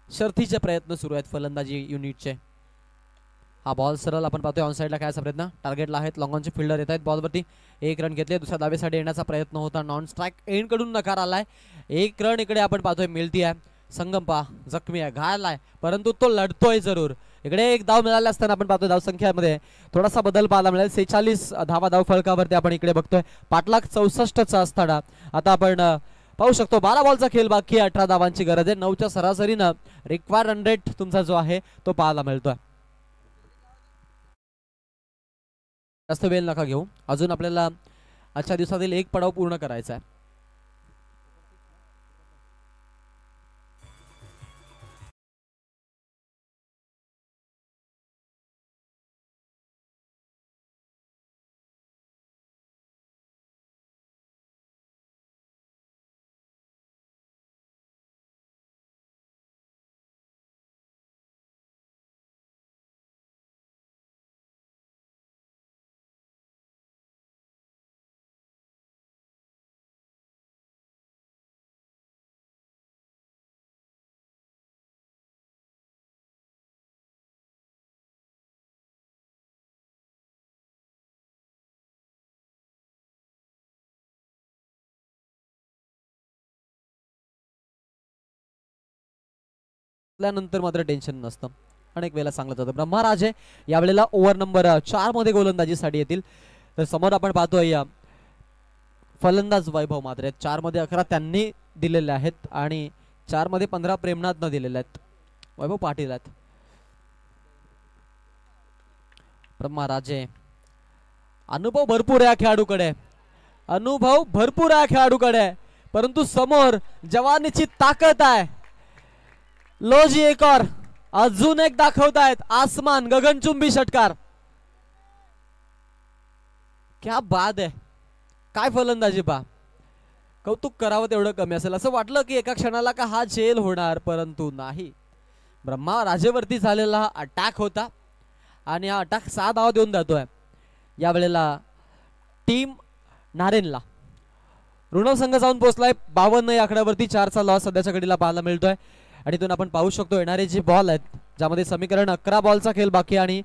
शर्थीचे प्रयत्न सुरू आहेत फलंदाजी युनिटचे. हा बॉल सरळ आपण पाहतोय ऑन साईडला खेळायचा प्रयत्न, टार्गेटला आहेत. लॉंगॉनचे फिल्डर येत आहेत बॉलवरती. एक रन घेतले, दुसऱ्या धावेसाठी येण्याचा प्रयत्न होता, नॉन स्ट्राईक एंड कडून नकार आलाय. एक रन इकडे आपण पाहतोय मिळती आहे. संगम जखमी आहे, घायलाय, परंतु तो लढतोय जरूर. इकडे एक धाव मिळाले असताना आपण पाहतोय धावसंख्यामध्ये थोडासा बदल पाहायला मिळेल. 46 धाव फलकावरती आपण इकडे बघतोय. पाटलाग 64चा असताना आता आपण पाहू शकतो 12 बॉलचा खेळ बाकी, 18 धावांची गरज आहे. 9च्या सरासरीनं रिक्वायर्ड रन रेट तुमचा जो आहे तो पाहायला मिळतोय. जास्त वेळ नका घेऊ, अजून आपल्याला आजच्या दिवसातील एक पडाव पूर्ण करायचा आहे. त्यानंतर मात्र टेन्शन नसतं. अनेक वेळेला सांगलं जातं ब्रह्मराजे यावेळेला ओव्हर नंबर 4 मध्ये गोलंदाजीसाठी येतील. तर समोर आपण पाहतोय फलंदाज वैभव मात्रे 4 मध्ये 11 त्यांनी दिलेले आहेत आणि 4 मध्ये 15 प्रेमनाथनं दिलेले आहेत. वैभव पाटील आहेत. ब्रह्मराजे अनुभव भरपूर या खेळाडूकडे, अनुभव भरपूर या खेळाडूकडे, परंतु समोर जवानीची ताकद आहे. लोजी एक और अजून एक दाखवतायत आसमान गगनचुंबी षटकार. क्या बात आहे, काय फलंदाजी पा, कौतुक करावं तेवढं कमी असेल. असं वाटलं की एका क्षणाला का हा झेल होणार, परंतु नाही. ब्रह्मा राजेवरती झालेला हा अटॅक होता आणि हा अटॅक 6 धावा देऊन जातोय यावेळेला टीम नारेनला. ऋणव संघ जाऊन पोहोचलाय 52 या आकड्यावरती. 4चा लॉस सध्याच्या घडीला पाहायला मिळतोय. आणि इथून आपण पाहू शकतो येणारे जे बॉल आहेत ज्यामध्ये समीकरण 11 बॉलचा खेळ बाकी आणि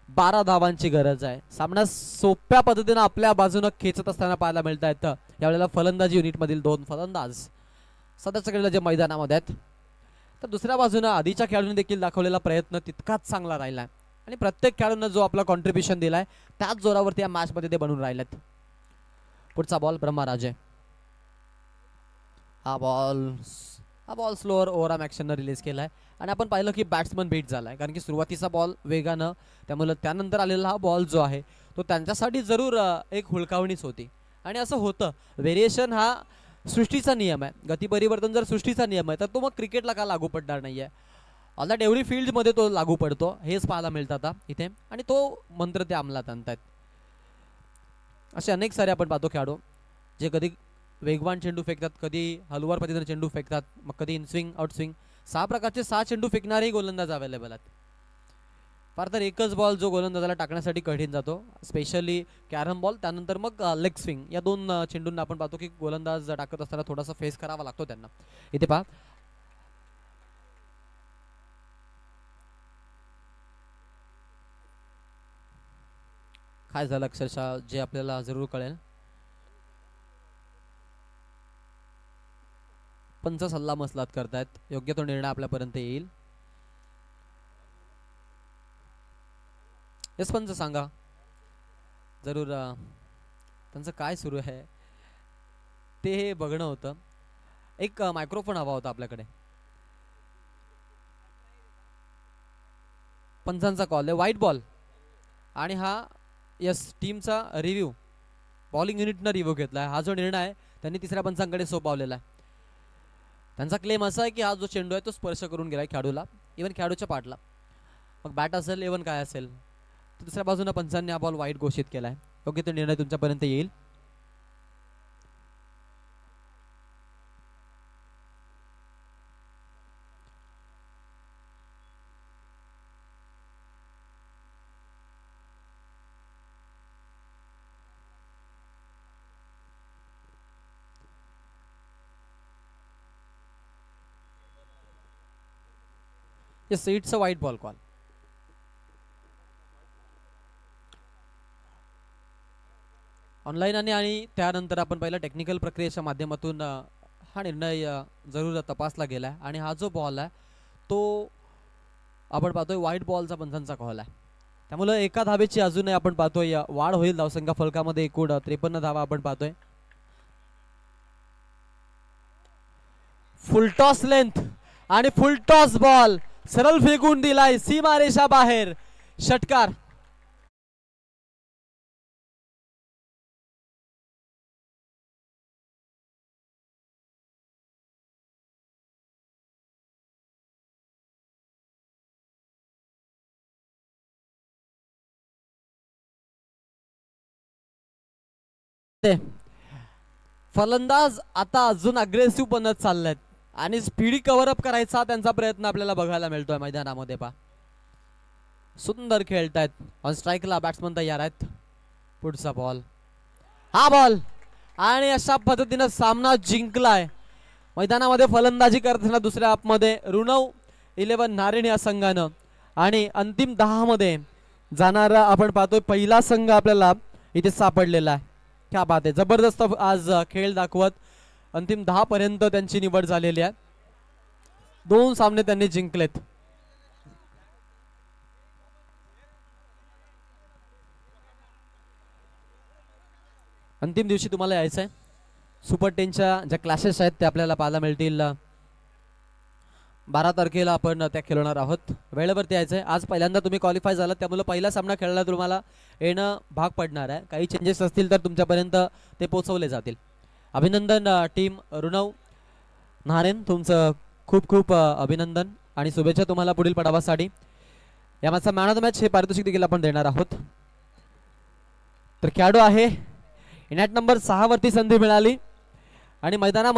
12 धावांची गरज आहे. सामना सोप्या पद्धतीने आपल्या बाजूने खेचत असताना पाहायला मिळत आहेत. यावेळेला फलंदाजी युनिट मधील 2 फलंदाज सध्याच्या घडीला जे मैदानामध्ये आहेत, तर दुसऱ्या बाजूने आधीच्या खेळाडूंनी देखील दाखवलेला प्रयत्न तितकाच चांगला राहिला आणि प्रत्येक खेळाडूंना जो आपला कॉन्ट्रीब्युशन दिलाय त्याच जोरावरती या मॅच मध्ये ते बनून राहिलेत. पुढचा बॉल ब्रह्मराजे. हा बॉल स्लोअर ओव्हरआर्म ॲक्शननं रिलीज केलाय आणि आपण पाहिलं की बॅट्समन बीट झालाय, कारण की सुरुवातीचा बॉल वेगानं, त्यामुळे त्यानंतर आलेला हा बॉल जो आहे तो त्यांच्यासाठी जरूर एक हुलकावणीच होती. आणि असं होतं, व्हेरिएशन हा सृष्टीचा नियम आहे, गती परिवर्तन जर सृष्टीचा नियम आहे तर तो मग क्रिकेटला का लागू पडणार नाहीये. ऑल दॅट एव्हरी फील्डमध्ये तो लागू पडतो, हेच पाहायला मिळतं आता इथे, आणि तो मंत्र ते अंमलात आणतायत. असे अनेक सारे आपण पाहतो खेळाडू जे कधी वेगवान चेंडू फेकतात, कधी हलवार पद्धतीने चेंडू फेकतात, मग कधी इनस्विंग आउटस्विंग, 6 प्रकारचे 6 चेंडू फेकणारे गोलंदाज अवेलेबल आहेत. फार तर एकच बॉल जो गोलंदाजाला टाकण्यासाठी कठीण जातो, स्पेशली कॅरम बॉल, त्यानंतर मग लेग स्विंग, या 2 चेंडूंना आपण पाहतो की गोलंदाज टाकत असताना थोडासा फेस करावा लागतो त्यांना. इथे पहा काय झालं अक्षरशः जे आपल्याला जरूर कळेल. पंच सल्ला मसलात करतायत, योग्य तो निर्णय आपल्यापर्यंत येईल. येस पंच सांगा जरूर, त्यांचं काय सुरू आहे ते बघणं होतं. एक मायक्रोफोन हवा होता आपल्याकडे. पंचांचा कॉल आहे, व्हाईट बॉल, आणि हा यस टीमचा रिव्ह्यू, बॉलिंग युनिटनं रिव्ह्यू घेतलाय. हा जो निर्णय आहे त्यांनी तिसऱ्या पंचांकडे सोपवलेला आहे. त्यांचा क्लेम असा आहे की हा जो चेंडू आहे तो स्पर्श करून गेलाय खेळाडूला, इव्हन खेळाडूच्या पाठला, मग बॅट असेल इव्हन काय असेल, तर दुसऱ्या बाजूने पंचांनी हा बॉल वाईट घोषित केलाय. योग्य तो निर्णय तुमच्यापर्यंत येईल. येस, इट्स अ वाईट बॉल कॉल. ऑनलाईन आणि त्यानंतर आपण पहिला टेक्निकल प्रक्रियेच्या माध्यमातून हा निर्णय जरूर तपासला गेला आहे आणि हा जो बॉल आहे तो आपण पाहतोय व्हाईट बॉलचा पंचांचा कॉल आहे. त्यामुळे एका धावेची अजूनही आपण पाहतोय वाढ होईल धावसंख्या फलकामध्ये. एकूण 53 धावा आपण पाहतोय. फुल टॉस लेंथ आणि फुल टॉस बॉल सरळ फेकून दिलाय सीमारेषा बाहेर. षटकार. फलंदाज आता अजून अग्रेसिव्ह बनत चाललेत आणि स्पीडी कव्हर अप करायचा त्यांचा प्रयत्न आपल्याला बघायला मिळतोय मैदानामध्ये. पा सुंदर खेळतायत. ऑन स्ट्राईकला बॅट्समन तयार आहेत. पुढचा बॉल, हा बॉल आणि अशा पद्धतीनं सामना जिंकलाय. मैदानामध्ये फलंदाजी करताना दुसऱ्या हाफमध्ये ऋणव 11 नारिण या संघानं आणि अंतिम 10 मध्ये जाणारा आपण पाहतोय पहिला संघ आपल्याला इथे सापडलेला आहे. क्या बात आहे. जबरदस्त आज खेळ दाखवत अंतिम 10 पर्यंत त्यांची निवड झालेली आहे. 2 सामने त्यांनी जिंकलेत. अंतिम दिवशी तुम्हाला यायचं आहे. सुपर 10च्या ज्या क्लासेस आहेत ते आपल्याला पाहायला मिळतील. 12 तारखेला आपण त्या खेळणार आहोत. वेळेवरती यायचं आहे. आज पहिल्यांदा तुम्ही क्वालिफाय झालात त्यामुळे पहिला सामना खेळायला तुम्हाला येणं भाग पडणार आहे. काही चेंजेस असतील तर तुमच्यापर्यंत ते पोहोचवले जातील. अभिनंदन टीम ऋणव नारेन, तुमचं खूप खूप अभिनंदन आणि शुभेच्छा तुम्हाला पुढील पडावासाठी. या मॅचचा मॅन ऑफ द मॅच हे पारितोषिक देखील आपण देणार आहोत. तर खेळाडू आहे इनॅट नंबर 6 वरती संधी मिळाली आणि मैदानामध्ये